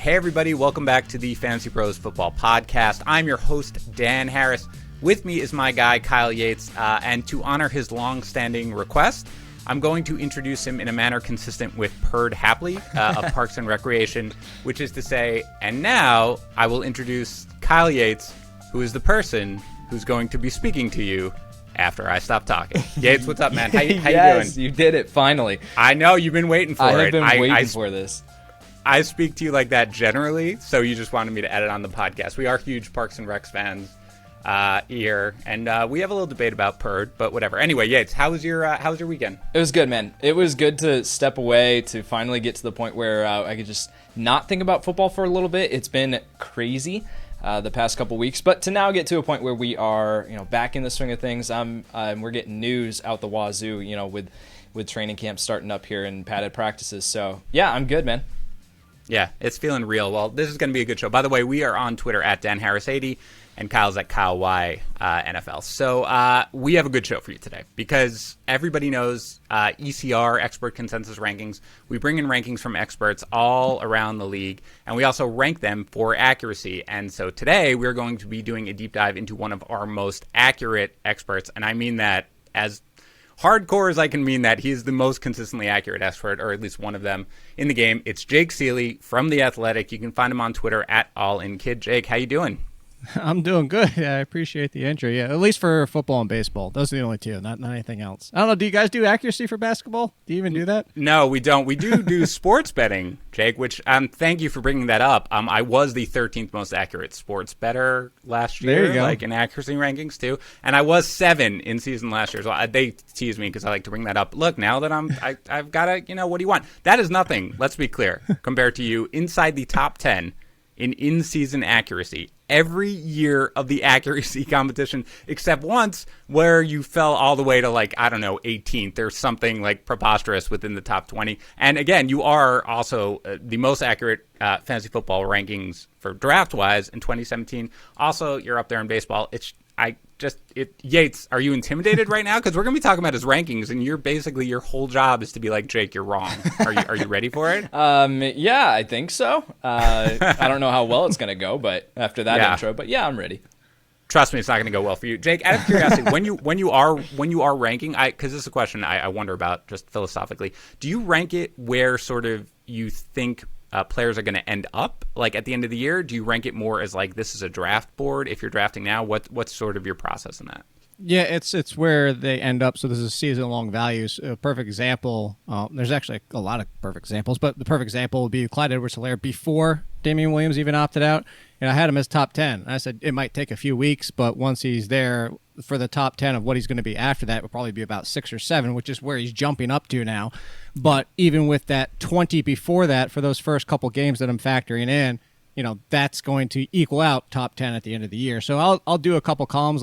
Hey everybody, welcome back to the FantasyPros Football Podcast. I'm your host, Dan Harris. With me is my guy, Kyle Yates, and to honor his long-standing request, I'm going to introduce him in a manner consistent with Perd Hapley of Parks and Recreation, which is to say, and now I will introduce Kyle Yates, who is the person who's going to be speaking to you after I stop talking. Yates, what's up, man? How you doing? Yes, you did it, finally. I know, you've been waiting for it. I have been waiting for this. I speak to you like that generally, so you just wanted me to edit on the podcast. We are huge Parks and Recs fans here, and we have a little debate about Perd, but whatever. Anyway, Yates, how was your weekend? It was good, man. It was good to step away, to finally get to the point where I could just not think about football for a little bit. It's been crazy the past couple weeks, but to now get to a point where we are, back in the swing of things. We're getting news out the wazoo, with training camp starting up here and padded practices. So yeah, I'm good, man. Yeah, it's feeling real. Well, this is going to be a good show. By the way, we are on Twitter at DanHarris80, and Kyle's at KyleY NFL. So we have a good show for you today because everybody knows ECR, Expert Consensus Rankings. We bring in rankings from experts all around the league, and we also rank them for accuracy. And so today we're going to be doing a deep dive into one of our most accurate experts, and I mean that as hardcore as I can mean that. He is the most consistently accurate expert, or at least one of them in the game. It's Jake Ciely from The Athletic. You can find him on Twitter at AllInKid. Jake, how you doing? I'm doing good. Yeah, I appreciate the intro. Yeah, at least for football and baseball. Those are the only two, not anything else. I don't know. Do you guys do accuracy for basketball? Do you even do that? No, we don't. We do sports betting, Jake, which thank you for bringing that up. I was the 13th most accurate sports bettor last year, there you go. Like in accuracy rankings too. And I was 7 in season last year. So they tease me because I like to bring that up. Look, now that I've got to, what do you want? That is nothing, let's be clear, compared to you inside the top 10 in-season accuracy every year of the accuracy competition, except once where you fell all the way to 18th or something like preposterous within the top 20. And again, you are also the most accurate fantasy football rankings for draft-wise in 2017. Also, you're up there in baseball. Yates, are you intimidated right now? Because we're going to be talking about his rankings, and your whole job is to be like, Jake, you're wrong. Are you ready for it? Yeah, I think so. I don't know how well it's going to go, but after that intro, but yeah, I'm ready. Trust me, it's not going to go well for you, Jake. Out of curiosity, when you are ranking, because this is a question I wonder about just philosophically. Do you rank it where sort of you think players are going to end up at the end of the year? Do you rank it more as this is a draft board if you're drafting now? What's sort of your process in that? Yeah, it's where they end up. So this is season-long values. A perfect example, there's actually a lot of perfect examples, but the perfect example would be Clyde Edwards-Helaire before Damian Williams even opted out. And I had him as top 10. I said it might take a few weeks, but once he's there for the top 10 of what he's going to be after that, will probably be about 6 or 7, which is where he's jumping up to now. But even with that 20 before that, for those first couple games that I'm factoring in, that's going to equal out top 10 at the end of the year. So I'll do a couple columns.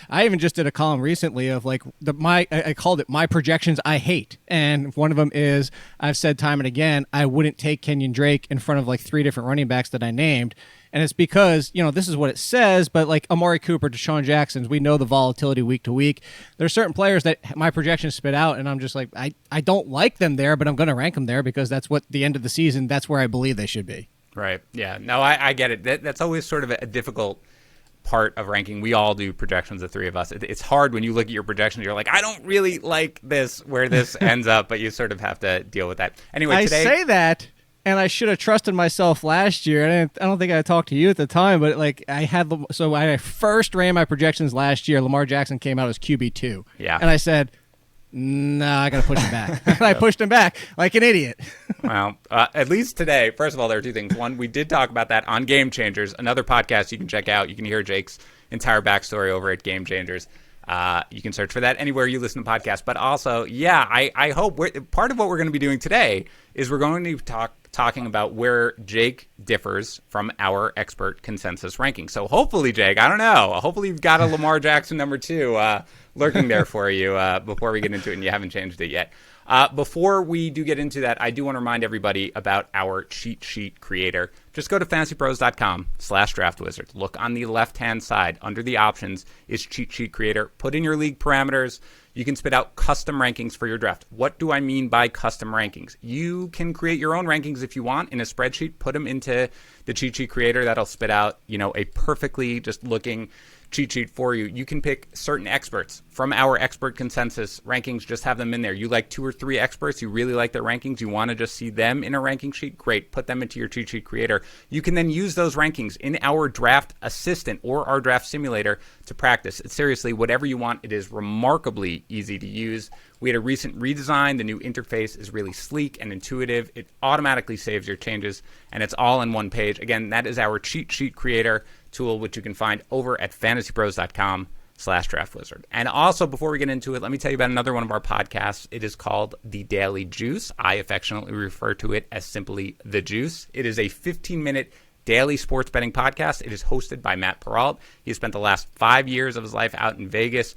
I even just did a column recently of I called it my projections I hate. And one of them is, I've said time and again, I wouldn't take Kenyon Drake in front of 3 different running backs that I named. And it's because, this is what it says, but Amari Cooper, Deshaun Jackson, we know the volatility week to week. There are certain players that my projections spit out, and I'm just I don't like them there, but I'm going to rank them there because that's what the end of the season, that's where I believe they should be. Right. Yeah. No, I get it. That's always sort of a difficult part of ranking. We all do projections, the 3 of us. It's hard when you look at your projections. You're like, I don't really like where this ends up, but you sort of have to deal with that. Anyway, today, I say that, and I should have trusted myself last year. I don't think I talked to you at the time, but I first ran my projections last year. Lamar Jackson came out as QB2. Yeah. And I said, no, I got to push him back. And I pushed him back like an idiot. Well, at least today, first of all, there are 2 things. One, we did talk about that on Game Changers, another podcast you can check out. You can hear Jake's entire backstory over at Game Changers. You can search for that anywhere you listen to podcasts. But also, I hope part of what we're going to be doing today is we're going to be talking about where Jake differs from our expert consensus ranking. So hopefully, Jake, I don't know. Hopefully you've got a Lamar Jackson number 2 lurking there for you before we get into it and you haven't changed it yet. Before we do get into that, I do want to remind everybody about our cheat sheet creator. Just go to fantasypros.com/draftwizard. Look on the left-hand side. Under the options is cheat sheet creator. Put in your league parameters. You can spit out custom rankings for your draft. What do I mean by custom rankings? You can create your own rankings if you want in a spreadsheet. Put them into the cheat sheet creator. That'll spit out, a perfectly just looking cheat sheet for you. You can pick certain experts from our expert consensus rankings. Just have them in there. You like 2 or 3 experts. You really like their rankings. You want to just see them in a ranking sheet. Great. Put them into your cheat sheet creator. You can then use those rankings in our draft assistant or our draft simulator to practice. It's seriously whatever you want. It is remarkably easy to use. We had a recent redesign. The new interface is really sleek and intuitive. It automatically saves your changes, and it's all in one page. Again, that is our cheat sheet creator tool, which you can find over at fantasypros.com/draftwizard. And also, before we get into it, let me tell you about another one of our podcasts. It is called The Daily Juice. I affectionately refer to it as simply The Juice. It is a 15-minute daily sports betting podcast. It is hosted by Matt Peralt. He has spent the last 5 years of his life out in Vegas.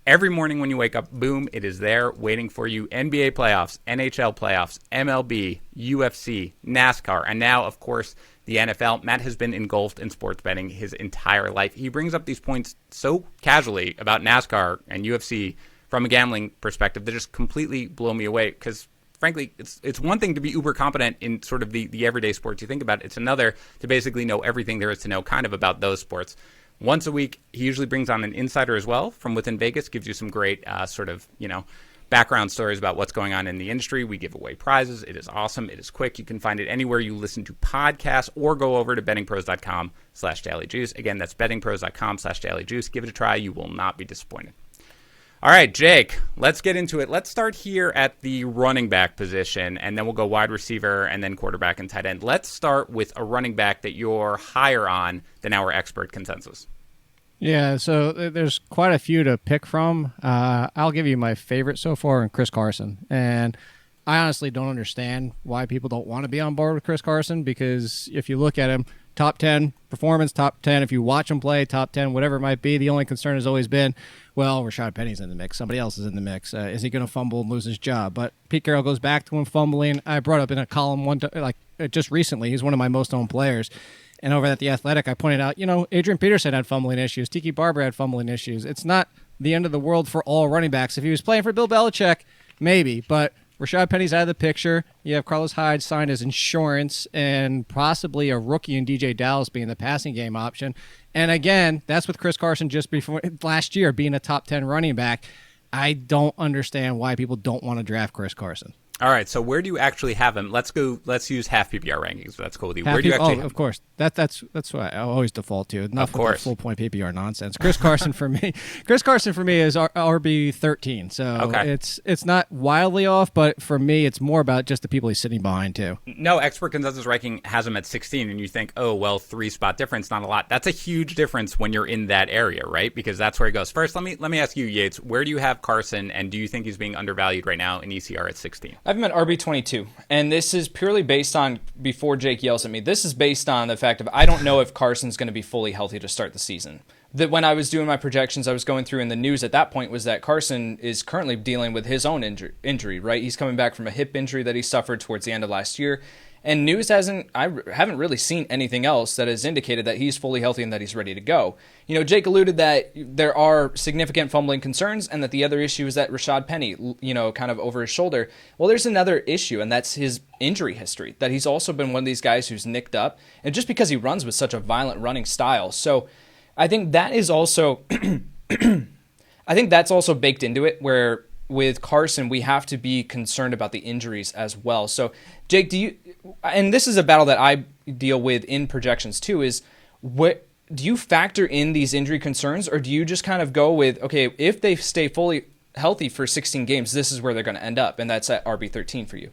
Every morning when you wake up, boom, it is there waiting for you. NBA playoffs, NHL playoffs, MLB, UFC, NASCAR, and now, of course, the NFL. Matt has been engulfed in sports betting his entire life. He brings up these points so casually about NASCAR and UFC from a gambling perspective that just completely blow me away because, frankly, it's one thing to be uber competent in sort of the everyday sports you think about. It's another to basically know everything there is to know kind of about those sports. Once a week, he usually brings on an insider as well from within Vegas, gives you some great background stories about what's going on in the industry. We give away prizes. It is awesome. It is quick. You can find it anywhere you listen to podcasts or go over to bettingpros.com/dailyjuice. Again, that's bettingpros.com/dailyjuice. Give it a try. You will not be disappointed. All right, Jake, let's get into it. Let's start here at the running back position, and then we'll go wide receiver and then quarterback and tight end. Let's start with a running back that you're higher on than our expert consensus. Yeah, so there's quite a few to pick from. I'll give you my favorite so far, and Chris Carson. And I honestly don't understand why people don't want to be on board with Chris Carson, because if you look at him, top 10 performance, top 10, if you watch him play, top 10, whatever it might be, the only concern has always been, well, Rashad Penny's in the mix. Somebody else is in the mix. Is he going to fumble and lose his job? But Pete Carroll goes back to him fumbling. I brought up in a column just recently, he's one of my most owned players. And over at The Athletic, I pointed out, Adrian Peterson had fumbling issues. Tiki Barber had fumbling issues. It's not the end of the world for all running backs. If he was playing for Bill Belichick, maybe. But Rashad Penny's out of the picture. You have Carlos Hyde signed as insurance and possibly a rookie in DJ Dallas being the passing game option. And again, that's with Chris Carson just before last year being a top 10 running back. I don't understand why people don't want to draft Chris Carson. All right, so where do you actually have him? Let's use half PPR rankings. That's cool with you. Where do you actually have him? Of course. That's what I always default to. Enough with the full point PPR nonsense. Chris Carson for me is RB 13. So okay. It's not wildly off, but for me it's more about just the people he's sitting behind too. No, expert consensus ranking has him at 16, and you think, oh well, 3 spot difference, not a lot. That's a huge difference when you're in that area, right? Because that's where he goes. First, let me ask you, Yates, where do you have Carson, and do you think he's being undervalued right now in ECR at 16? I have him at RB22, and this is purely based on, before Jake yells at me, this is based on the fact of I don't know if Carson's going to be fully healthy to start the season. That when I was doing my projections, I was going through, and the news at that point was that Carson is currently dealing with his own injury, right? He's coming back from a hip injury that he suffered towards the end of last year. And news I haven't really seen anything else that has indicated that he's fully healthy and that he's ready to go. Jake alluded that there are significant fumbling concerns and that the other issue is that Rashad Penny, kind of over his shoulder. Well, there's another issue, and that's his injury history, that he's also been one of these guys who's nicked up, and just because he runs with such a violent running style. So I think that is also, that's also baked into it, where with Carson, we have to be concerned about the injuries as well. So, Jake, and this is a battle that I deal with in projections too, is what do you factor in these injury concerns, or do you just kind of go with, okay, if they stay fully healthy for 16 games, this is where they're going to end up, and that's at RB13 for you?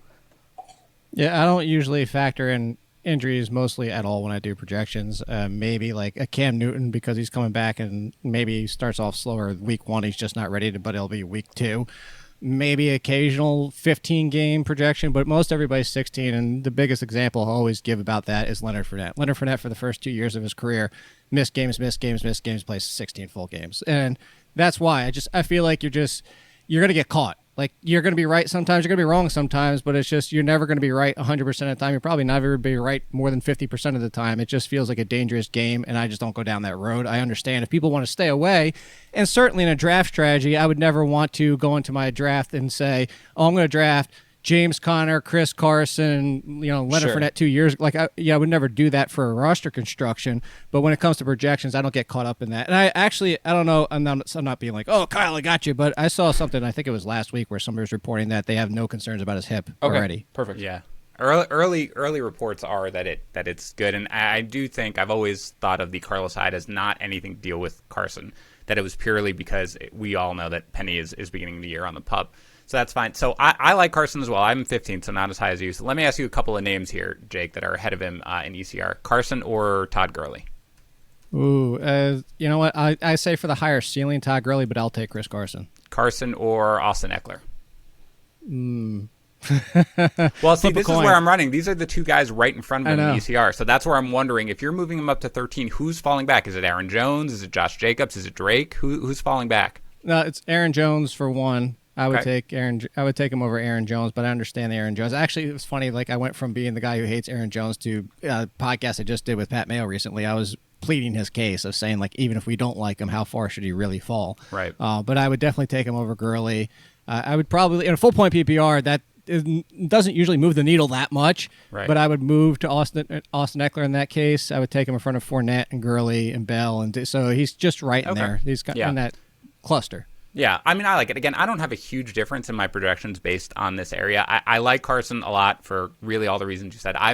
Yeah, I don't usually factor in injuries mostly at all when I do projections. Maybe like a Cam Newton, because he's coming back and maybe he starts off slower week 1, he's just not ready to, but it'll be week 2. Maybe occasional 15-game projection, but most everybody's 16, and the biggest example I'll always give about that is Leonard Fournette. Leonard Fournette, for the first 2 years of his career, missed games, plays 16 full games. And that's why I feel like you're going to get caught. Like, you're going to be right sometimes, you're going to be wrong sometimes, but it's just you're never going to be right 100% of the time. You're probably never going to be right more than 50% of the time. It just feels like a dangerous game, and I just don't go down that road. I understand if people want to stay away, and certainly in a draft strategy, I would never want to go into my draft and say, oh, I'm going to draft James Conner, Chris Carson, Leonard Fournette 2 years. I would never do that for a roster construction. But when it comes to projections, I don't get caught up in that. And I don't know. I'm not being like, oh, Kyle, I got you. But I saw something, I think it was last week, where somebody was reporting that they have no concerns about his hip already. Perfect. Yeah. Early reports are that it's good. And I do think I've always thought of the Carlos Hyde as not anything to deal with Carson, that it was purely because we all know that Penny is beginning the year on the pup. So that's fine. So I like Carson as well. I'm 15th, so not as high as you. So let me ask you a couple of names here, Jake, that are ahead of him in ECR. Carson or Todd Gurley? Ooh, you know what? I say for the higher ceiling, Todd Gurley, but I'll take Chris Carson. Carson or Austin Eckler? Well, see, this is where I'm running. These are the two guys right in front of him in ECR. So that's where I'm wondering, if you're moving him up to 13, who's falling back? Is it Aaron Jones? Is it Josh Jacobs? Is it Drake? Who's falling back? No, it's Aaron Jones for one. I would take him over Aaron Jones, but I understand the Aaron Jones. Actually, it was funny. Like, I went from being the guy who hates Aaron Jones to a podcast I just did with Pat Mayo recently. I was pleading his case of saying, like, even if we don't like him, how far should he really fall? Right. But I would definitely take him over Gurley. I would probably, in a full point PPR, that doesn't usually move the needle that much. Right. But I would move to Austin Eckler in that case. I would take him in front of Fournette and Gurley and Bell, and so he's just right in there. He's got in that cluster. Yeah, I mean, I like it. Again, I don't have a huge difference in my projections based on this area. I like Carson a lot for really all the reasons you said. I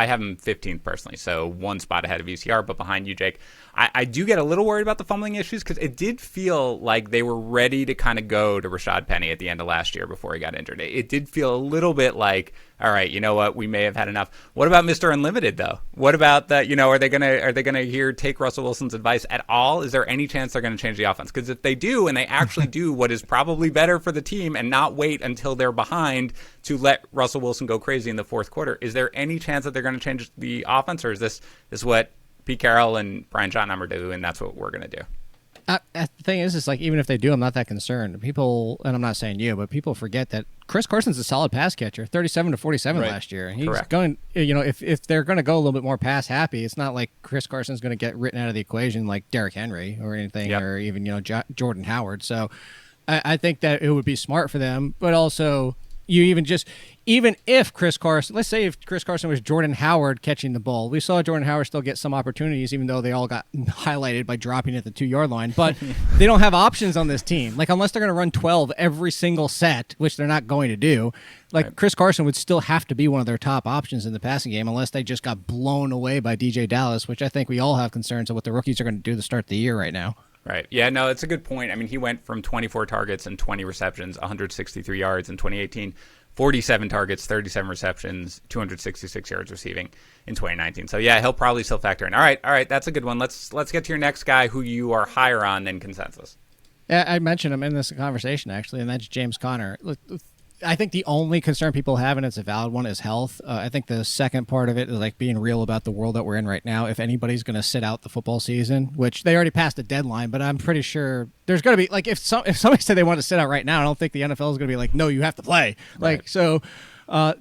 have him 15th personally, so one spot ahead of ECR, but behind you, Jake. I do get a little worried about the fumbling issues because it did feel like they were ready to kind of go to Rashad Penny at the end of last year before he got injured. It did feel a little bit like, all right, you know what, we may have had enough. What about Mr. Unlimited though? What about that? Are they gonna take Russell Wilson's advice at all? Is there any chance they're gonna change the offense? Because if they do, and they actually do what is probably better for the team, and not wait until they're behind to let Russell Wilson go crazy in the fourth quarter, is there any chance that they're going to change the offense, or is this what Pete Carroll and Brian Schottenheimer do, and that's what we're going to do? The thing is, like, even if they do, I'm not that concerned. People, and I'm not saying you, but people forget that Chris Carson's a solid pass catcher, 37 to 47 last year. He's correct. Going, if they're going to go a little bit more pass happy, it's not like Chris Carson's going to get written out of the equation like Derrick Henry or anything, or even Jordan Howard. So I think that it would be smart for them, but also even if Chris Carson, let's say if Chris Carson was Jordan Howard catching the ball, we saw Jordan Howard still get some opportunities, even though they all got highlighted by dropping at the 2-yard line. But they don't have options on this team. Like, unless they're going to run 12 every single set, which they're not going to do, Chris Carson would still have to be one of their top options in the passing game, unless they just got blown away by DJ Dallas, which I think we all have concerns of what the rookies are going to do to start the year right now. Right. Yeah, no, it's a good point. I mean, he went from 24 targets and 20 receptions, 163 yards in 2018, 47 targets, 37 receptions, 266 yards receiving in 2019. So, yeah, he'll probably still factor in. All right, that's a good one. Let's get to your next guy who you are higher on than consensus. Yeah, I mentioned him in this conversation, actually, and that's James Conner. I think the only concern people have, and it's a valid one, is health. I think the second part of it is like being real about the world that we're in right now. If anybody's going to sit out the football season, which they already passed the deadline, but I'm pretty sure there's going to be, like, if somebody said they want to sit out right now, I don't think the NFL is going to be like, no, you have to play. Right.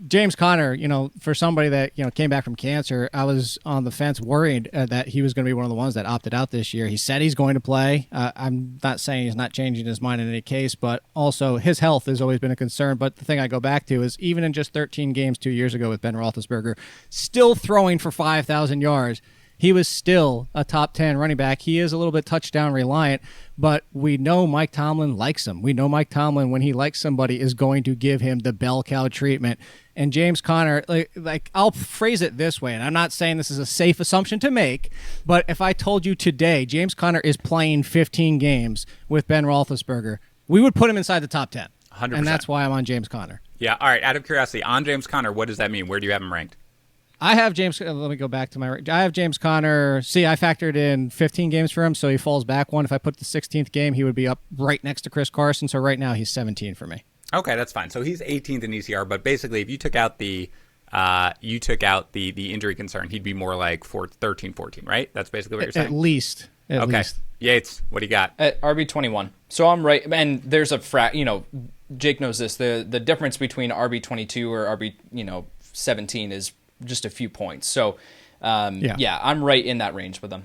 James Conner, for somebody that, came back from cancer, I was on the fence worried that he was going to be one of the ones that opted out this year. He said he's going to play. I'm not saying he's not changing his mind in any case, but also his health has always been a concern. But the thing I go back to is even in just 13 games 2 years ago with Ben Roethlisberger, still throwing for 5,000 yards, he was still a top 10 running back. He is a little bit touchdown reliant, but we know Mike Tomlin likes him. We know Mike Tomlin, when he likes somebody, is going to give him the bell cow treatment. And James Conner, like I'll phrase it this way, and I'm not saying this is a safe assumption to make, but if I told you today James Conner is playing 15 games with Ben Roethlisberger, we would put him inside the top 10. 100%. And that's why I'm on James Conner. Yeah, all right, out of curiosity, on James Conner, what does that mean? Where do you have him ranked? I have James. Let me go back to I have James Conner. See, I factored in 15 games for him, so he falls back one. If I put the 16th game, he would be up right next to Chris Carson. So right now, he's 17 for me. Okay, that's fine. So he's 18th in ECR, but basically, if you took out the injury concern, he'd be more like 13, 14, right? That's basically what you're saying. At least. At least. Yates, what do you got? At RB21. So I'm right, and there's Jake knows this. The difference between RB22 or RB 17 is just a few points. So I'm right in that range with them.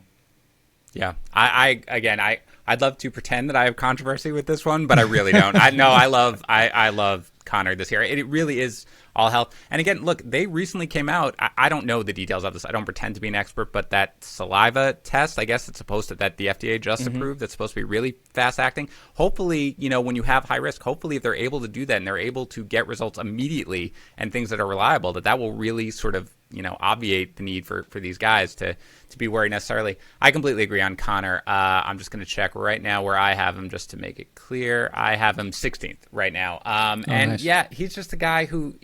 Yeah, I'd love to pretend that I have controversy with this one, but I really don't. I love Connor this year. It really is all health. And again, look, they recently came out. I don't know the details of this. I don't pretend to be an expert, but that saliva test, I guess it's supposed to, that the FDA just approved, that's supposed to be really fast acting. Hopefully, when you have high risk, hopefully if they're able to do that and they're able to get results immediately and things that are reliable, that will really sort of, obviate the need for these guys to be worried necessarily. I completely agree on Connor. I'm just going to check right now where I have him just to make it clear. I have him 16th right now. Nice. Yeah, he's just a guy who,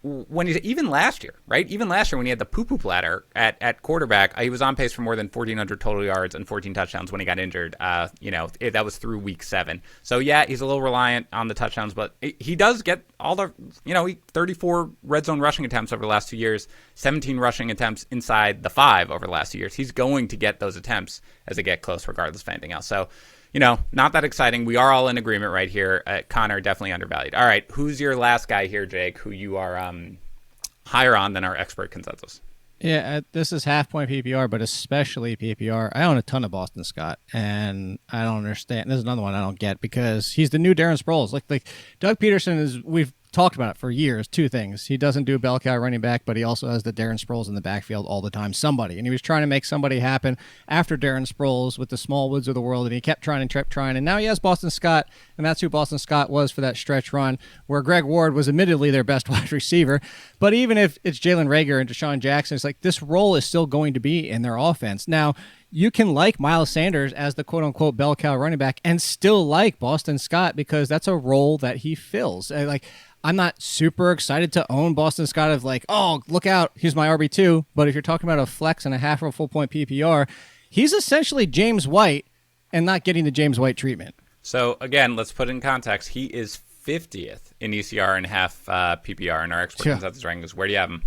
when even last year, right? Even last year when he had the poo-poo platter at quarterback, he was on pace for more than 1,400 total yards and 14 touchdowns when he got injured. That was through week 7. So, yeah, he's a little reliant on the touchdowns, but he does get all the, 34 red zone rushing attempts over the last 2 years, 17 rushing attempts inside the 5 over the last 2 years. He's going to get those attempts as they get close, regardless of anything else. So, not that exciting. We are all in agreement right here. Connor, definitely undervalued. All right, who's your last guy here, Jake, who you are higher on than our expert consensus? Yeah, this is half-point PPR, but especially PPR. I own a ton of Boston Scott, and I don't understand. This is another one I don't get because he's the new Darren Sproles. Like Doug Peterson we've talked about it for years. 2 things. He doesn't do a bell cow running back, but he also has the Darren Sproles in the backfield all the time. Somebody. And he was trying to make somebody happen after Darren Sproles with the Smallwoods of the world, and he kept trying. And now he has Boston Scott, and that's who Boston Scott was for that stretch run where Greg Ward was admittedly their best wide receiver. But even if it's Jalen Reagor and Deshaun Jackson, it's like this role is still going to be in their offense. Now, you can like Miles Sanders as the quote-unquote bell cow running back and still like Boston Scott because that's a role that he fills. I'm not super excited to own Boston Scott of oh, look out, he's my RB2. But if you're talking about a flex and a half or a full point PPR, he's essentially James White and not getting the James White treatment. So, again, let's put it in context. He is 50th in ECR and half PPR in our expert consensus rankings. Where do you have him?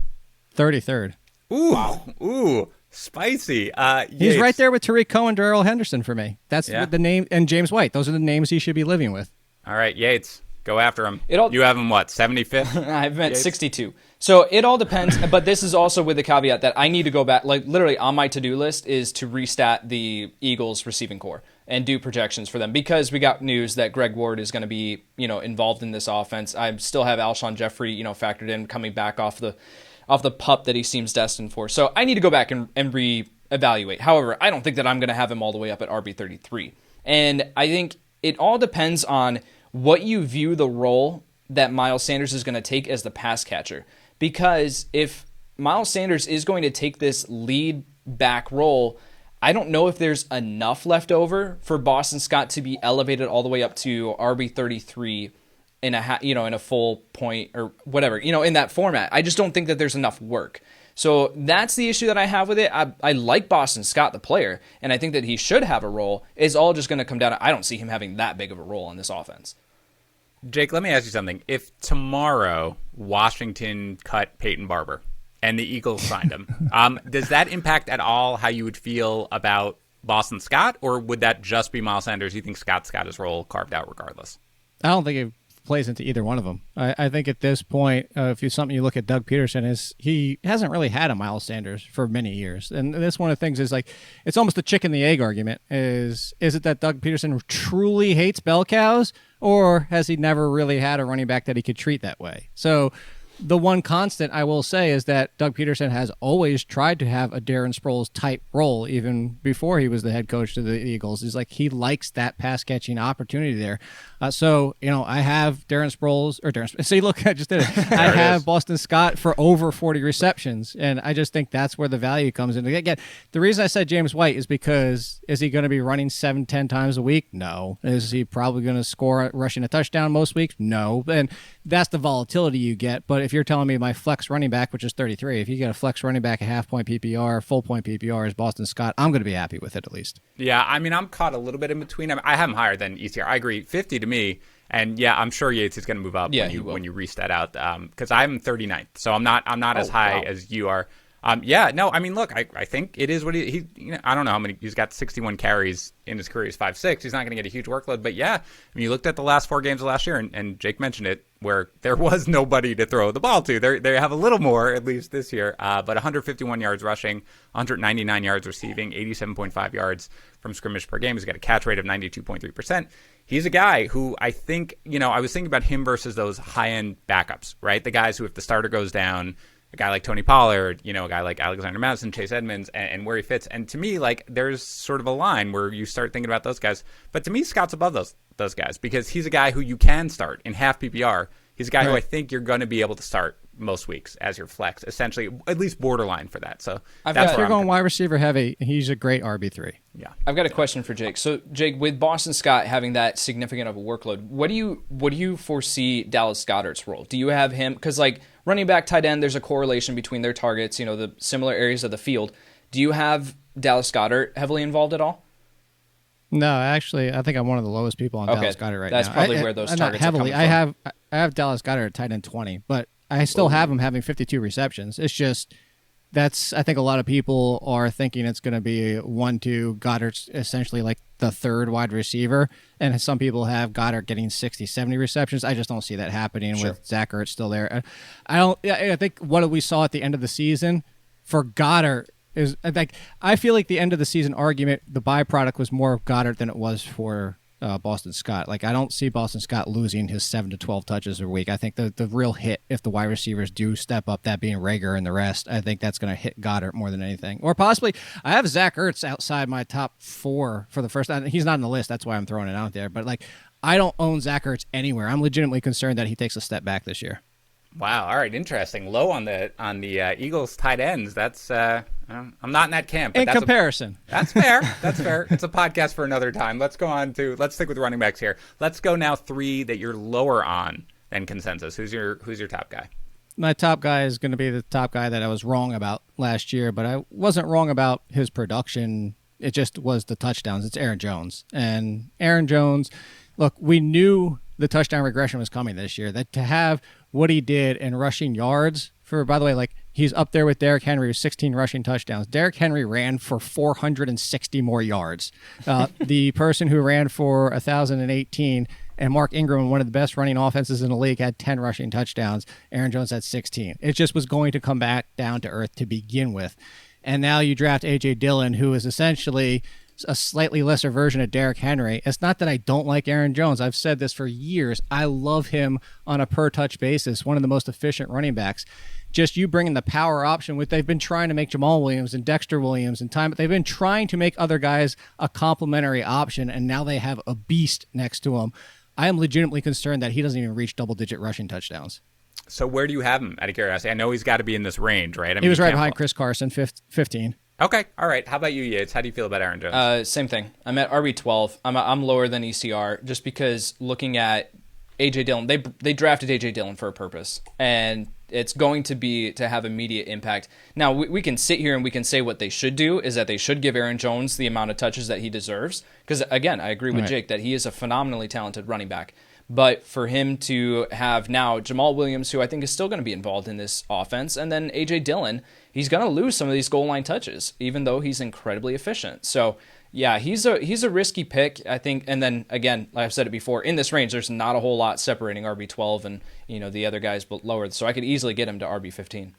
33rd. Ooh, wow. Ooh, spicy. He's right there with Tariq Cohen, Darrell Henderson for me. That's the name, and James White. Those are the names he should be living with. All right, Yates. Go after him. You have him, 75th? I've at 62. So it all depends, but this is also with the caveat that I need to go back, literally on my to-do list is to restat the Eagles receiving core and do projections for them because we got news that Greg Ward is going to be, involved in this offense. I still have Alshon Jeffrey, factored in coming back off the pup that he seems destined for. So I need to go back and reevaluate. However, I don't think that I'm going to have him all the way up at RB33. And I think it all depends on what you view the role that Miles Sanders is going to take as the pass catcher. Because if Miles Sanders is going to take this lead back role, I don't know if there's enough left over for Boston Scott to be elevated all the way up to RB33 in a full point or whatever, in that format. I just don't think that there's enough work. So that's the issue that I have with it. I like Boston Scott, the player, and I think that he should have a role. It's all just going to come down to I don't see him having that big of a role on this offense. Jake, let me ask you something. If tomorrow Washington cut Peyton Barber and the Eagles signed him, does that impact at all how you would feel about Boston Scott, or would that just be Miles Sanders? You think Scott's got his role carved out regardless? I don't think it plays into either one of them. I think at this point, if it's something you look at Doug Peterson, is he hasn't really had a Miles Sanders for many years. And that's one of the things is it's almost the chicken and the egg argument. Is it that Doug Peterson truly hates bell cows, or has he never really had a running back that he could treat that way? So the one constant I will say is that Doug Peterson has always tried to have a Darren Sproles type role, even before he was the head coach to the Eagles. He likes that pass catching opportunity there. So I have Darren Sproles See, look, I just did it. I have Boston Scott for over 40 receptions, and I just think that's where the value comes in. Again, the reason I said James White is because is he going to be running 7-10 times a week? No. Is he probably going to score rushing a touchdown most weeks? No. And that's the volatility you get. But if you're telling me my flex running back, which is 33, if you get a flex running back, a half-point PPR, full-point PPR is Boston Scott, I'm going to be happy with it at least. Yeah, I'm caught a little bit in between. I have him higher than ECR. I agree, 50 to me. And yeah, I'm sure Yates is going to move up when you restat out because I'm 39th, so I'm not as high as you are. Yeah, no, I mean, look, I think it is what he I don't know how many, he's got 61 carries in his career. He's 5'6". He's not going to get a huge workload. But yeah, I mean, you looked at the last 4 games of last year, and Jake mentioned it, where there was nobody to throw the ball to. They have a little more, at least this year, but 151 yards rushing, 199 yards receiving, 87.5 yards from scrimmage per game. He's got a catch rate of 92.3%. He's a guy who I think, I was thinking about him versus those high-end backups, right? The guys who, if the starter goes down, a guy like Tony Pollard, a guy like Alexander Madison, Chase Edmonds, and where he fits. And to me, like, there's sort of a line where you start thinking about those guys. But to me, Scott's above those guys because he's a guy who you can start in half PPR. He's a guy who I think you're going to be able to start most weeks as your flex, essentially, at least borderline for that. So if you're going wide receiver heavy, he's a great RB3. Yeah. I've got a question for Jake. So, Jake, with Boston Scott having that significant of a workload, what do you foresee Dallas Goedert's role? Do you have him? Because, like, running back, tight end, there's a correlation between their targets, the similar areas of the field. Do you have Dallas Goedert heavily involved at all? No, actually, I think I'm one of the lowest people on Dallas Goedert right That's now. That's probably where those targets not heavily. are coming from. I have Dallas Goedert at tight end 20, but I still have him having 52 receptions. It's just I think a lot of people are thinking it's going to be 1-2. Goddard's essentially like the third wide receiver, and some people have Goddard getting 60, 70 receptions. I just don't see that happening with Zach Ertz still there. I think what we saw at the end of the season for Goddard is like, I feel like the end of the season argument, the byproduct was more of Goddard than it was for Boston Scott. Like, I don't see Boston Scott losing his 7 to 12 touches a week. I think the real hit, if the wide receivers do step up, that being Rager and the rest, I think that's going to hit Goddard more than anything. Or possibly, I have Zach Ertz outside my top 4 for the first time. He's not on the list, that's why I'm throwing it out there. But like, I don't own Zach Ertz anywhere. I'm legitimately concerned that he takes a step back this year. Wow. All right. Interesting. Low on the Eagles tight ends. That's I'm not in that camp. But comparison. That's fair. That's fair. It's a podcast for another time. Let's stick with running backs here. Let's go now 3 that you're lower on than consensus. Who's your top guy? My top guy is going to be the top guy that I was wrong about last year, but I wasn't wrong about his production. It just was the touchdowns. It's Aaron Jones. And Aaron Jones, look, we knew the touchdown regression was coming this year. That to have what he did in rushing yards by the way, like, he's up there with Derrick Henry with 16 rushing touchdowns. Derrick Henry ran for 460 more yards. The person who ran for 1,018 and Mark Ingram, one of the best running offenses in the league, had 10 rushing touchdowns. Aaron Jones had 16. It just was going to come back down to earth to begin with. And now you draft A.J. Dillon, who is essentially a slightly lesser version of Derrick Henry. It's not that I don't like Aaron Jones. I've said this for years. I love him on a per-touch basis, one of the most efficient running backs. Just you bringing the power option with, they've been trying to make Jamal Williams and Dexter Williams and but they've been trying to make other guys a complementary option, and now they have a beast next to him. I am legitimately concerned that he doesn't even reach double-digit rushing touchdowns. So where do you have him, out of curiosity? I know he's got to be in this range, right? I mean, he was right behind Chris Carson, 15. Okay, all right. How about you, Yates? How do you feel about Aaron Jones? Same thing. I'm at RB12. I'm lower than ECR just because looking at A.J. Dillon, they drafted A.J. Dillon for a purpose, and it's going to be to have immediate impact. Now, we can sit here and we can say what they should do is that they should give Aaron Jones the amount of touches that he deserves, because, again, I agree with Jake that he is a phenomenally talented running back. But for him to have now Jamal Williams, who I think is still going to be involved in this offense, and then A.J. Dillon, he's going to lose some of these goal line touches, even though he's incredibly efficient. So, yeah, he's a risky pick, I think. And then, again, like I've said it before, in this range, there's not a whole lot separating RB12 and the other guys lower. So I could easily get him to RB15.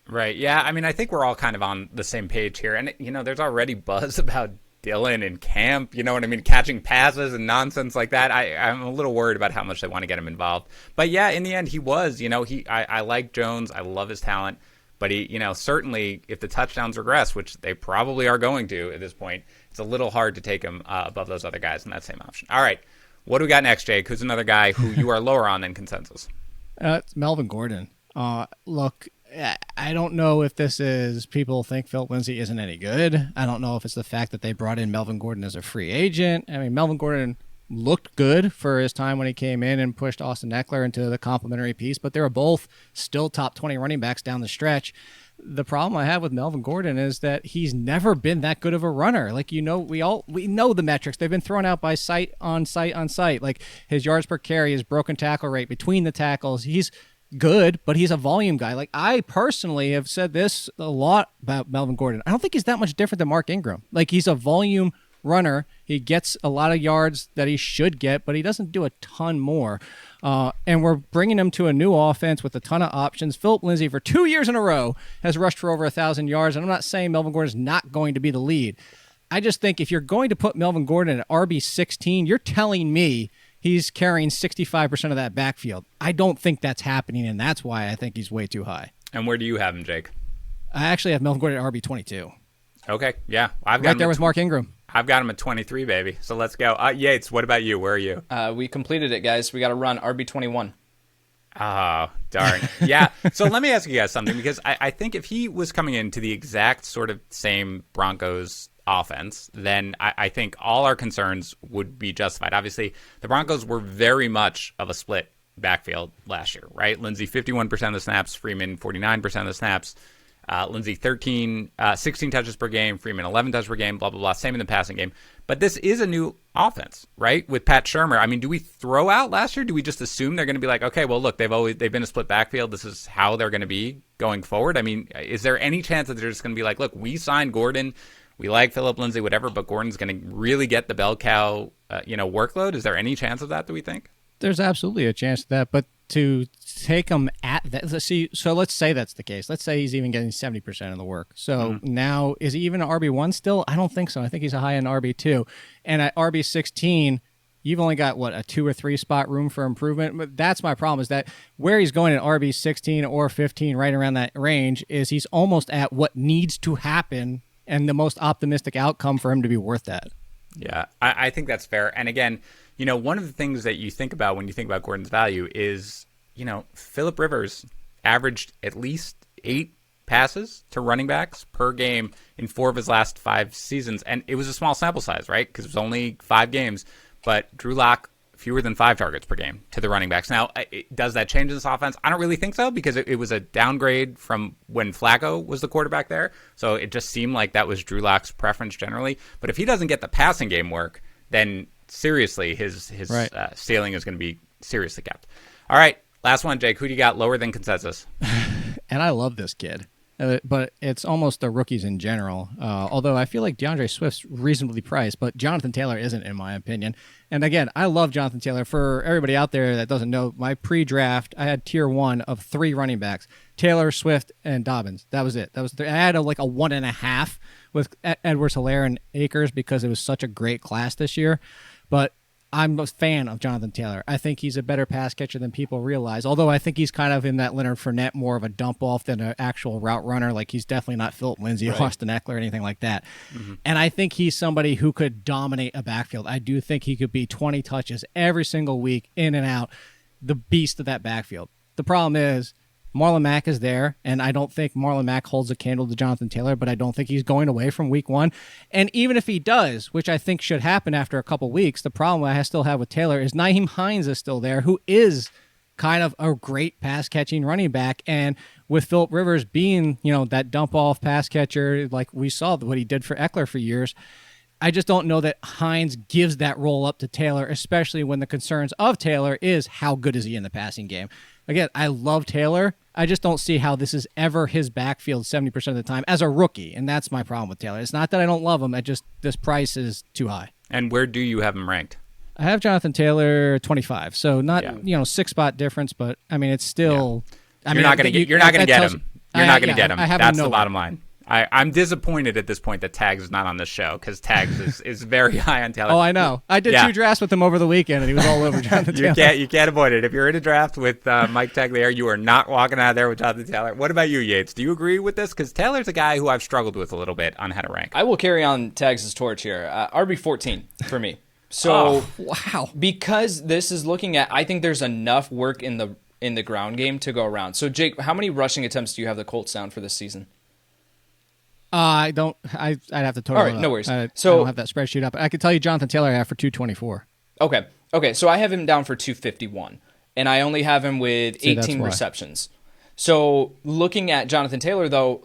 Right, yeah. I mean, I think we're all kind of on the same page here. And, there's already buzz about Dillon in camp, you know what I mean, catching passes and nonsense like that. I'm a little worried about how much they want to get him involved. But yeah, in the end, he was, I like Jones. I love his talent. But he, certainly if the touchdowns regress, which they probably are going to at this point, it's a little hard to take him above those other guys in that same option. All right. What do we got next, Jake? Who's another guy who you are lower on than consensus? It's Melvin Gordon. Look, I don't know if this is people think Philip Lindsey isn't any good. I don't know if it's the fact that they brought in Melvin Gordon as a free agent. I mean, Melvin Gordon looked good for his time when he came in and pushed Austin Eckler into the complementary piece, but they were both still top 20 running backs down the stretch. The problem I have with Melvin Gordon is that he's never been that good of a runner. Like, we know the metrics. They've been thrown out by site on site on site. Like, his yards per carry, his broken tackle rate between the tackles. He's good, but he's a volume guy. Like, I personally have said this a lot about Melvin Gordon. I don't think he's that much different than Mark Ingram. Like, he's a volume runner. He gets a lot of yards that he should get, but he doesn't do a ton more. And we're bringing him to a new offense with a ton of options. Philip Lindsey, for 2 years in a row, has rushed for over 1,000 yards. And I'm not saying Melvin Gordon is not going to be the lead. I just think if you're going to put Melvin Gordon at RB16, you're telling me he's carrying 65% of that backfield. I don't think that's happening, and that's why I think he's way too high. And where do you have him, Jake? I actually have Melvin Gordon at RB22. Okay, yeah. I've got right him there with Mark Ingram. I've got him at 23, baby. So let's go. Yates, what about you? Where are you? We completed it, guys. We got to run RB21. Oh, darn. Yeah. So let me ask you guys something, because I think if he was coming into the exact sort of same Broncos offense, then I think all our concerns would be justified. Obviously, the Broncos were very much of a split backfield last year, right? Lindsey, 51% of the snaps, Freeman, 49% of the snaps. Lindsey, 16 touches per game, Freeman, 11 touches per game, blah, blah, blah. Same in the passing game. But this is a new offense, right? With Pat Shurmur. I mean, do we throw out last year? Do we just assume they're going to be like, okay, well, look, they've been a split backfield. This is how they're going to be going forward. I mean, is there any chance that they're just going to be like, look, we signed Gordon, we like Philip Lindsey, whatever, but Gordon's going to really get the bell cow, workload? Is there any chance of that, do we think? There's absolutely a chance of that, but to take him at that, so let's say that's the case. Let's say he's even getting 70% of the work. So now, is he even an RB1 still? I don't think so. I think he's a high-end RB2. And at RB16, you've only got, a 2 or 3 spot room for improvement? But that's my problem, is that where he's going at RB16 or 15, right around that range, is he's almost at what needs to happen and the most optimistic outcome for him to be worth that. Yeah, I think that's fair. And again, one of the things that you think about when you think about Gordon's value is, Phillip Rivers averaged at least 8 passes to running backs per game in 4 of his last 5 seasons. And it was a small sample size, right? Because it was only 5 games. But Drew Lock, fewer than 5 targets per game to the running backs. Now, does that change this offense? I don't really think so, because it was a downgrade from when Flacco was the quarterback there. So it just seemed like that was Drew Lock's preference generally. But if he doesn't get the passing game work, then seriously, his right. Ceiling is going to be seriously capped. All right, last one, Jake. Who do you got lower than consensus? And I love this kid. But it's almost the rookies in general. Although I feel like DeAndre Swift's reasonably priced, but Jonathan Taylor isn't, in my opinion. And again, I love Jonathan Taylor. For everybody out there that doesn't know, my pre-draft, I had tier 1 of 3 running backs: Taylor, Swift, and Dobbins. That was it. I had a 1.5 with Edwards-Helaire and Akers because it was such a great class this year. But I'm a fan of Jonathan Taylor. I think he's a better pass catcher than people realize, although I think he's kind of in that Leonard Fournette, more of a dump-off than an actual route runner. Like, he's definitely not Philip Lindsey, right, Austin Eckler, or anything like that. Mm-hmm. And I think he's somebody who could dominate a backfield. I do think he could be 20 touches every single week, in and out, the beast of that backfield. The problem is, Marlon Mack is there, and I don't think Marlon Mack holds a candle to Jonathan Taylor, but I don't think he's going away from week 1. And even if he does, which I think should happen after a couple weeks, the problem I still have with Taylor is Nyheim Hines is still there, who is kind of a great pass-catching running back. And with Phillip Rivers being, that dump-off pass catcher, like we saw what he did for Eckler for years, I just don't know that Hines gives that role up to Taylor, especially when the concerns of Taylor is how good is he in the passing game. Again, I love Taylor. I just don't see how this is ever his backfield 70% of the time as a rookie, and that's my problem with Taylor. It's not that I don't love him. This price is too high. And where do you have him ranked? I have Jonathan Taylor 25, so not 6-spot difference, but I mean it's still. Yeah. You're not going to get him. You're not going to get him. That's the bottom line. I'm disappointed at this point that Tags is not on this show, because Tags is very high on Taylor. Oh, I know. I did 2 drafts with him over the weekend, and he was all over Jonathan Taylor. You can't avoid it. If you're in a draft with Mike Tagliere, you are not walking out of there with Jonathan Taylor. What about you, Yates? Do you agree with this? Because Taylor's a guy who I've struggled with a little bit on how to rank. I will carry on Tags' torch here. RB14 for me. So, wow. Because this is looking at, I think there's enough work in the ground game to go around. So, Jake, how many rushing attempts do you have the Colts down for this season? I don't. I'd have to total. All right, it up. no worries. I don't have that spreadsheet up. I can tell you Jonathan Taylor I have for 224. Okay. So I have him down for 251, and I only have him with 18 receptions. So looking at Jonathan Taylor, though,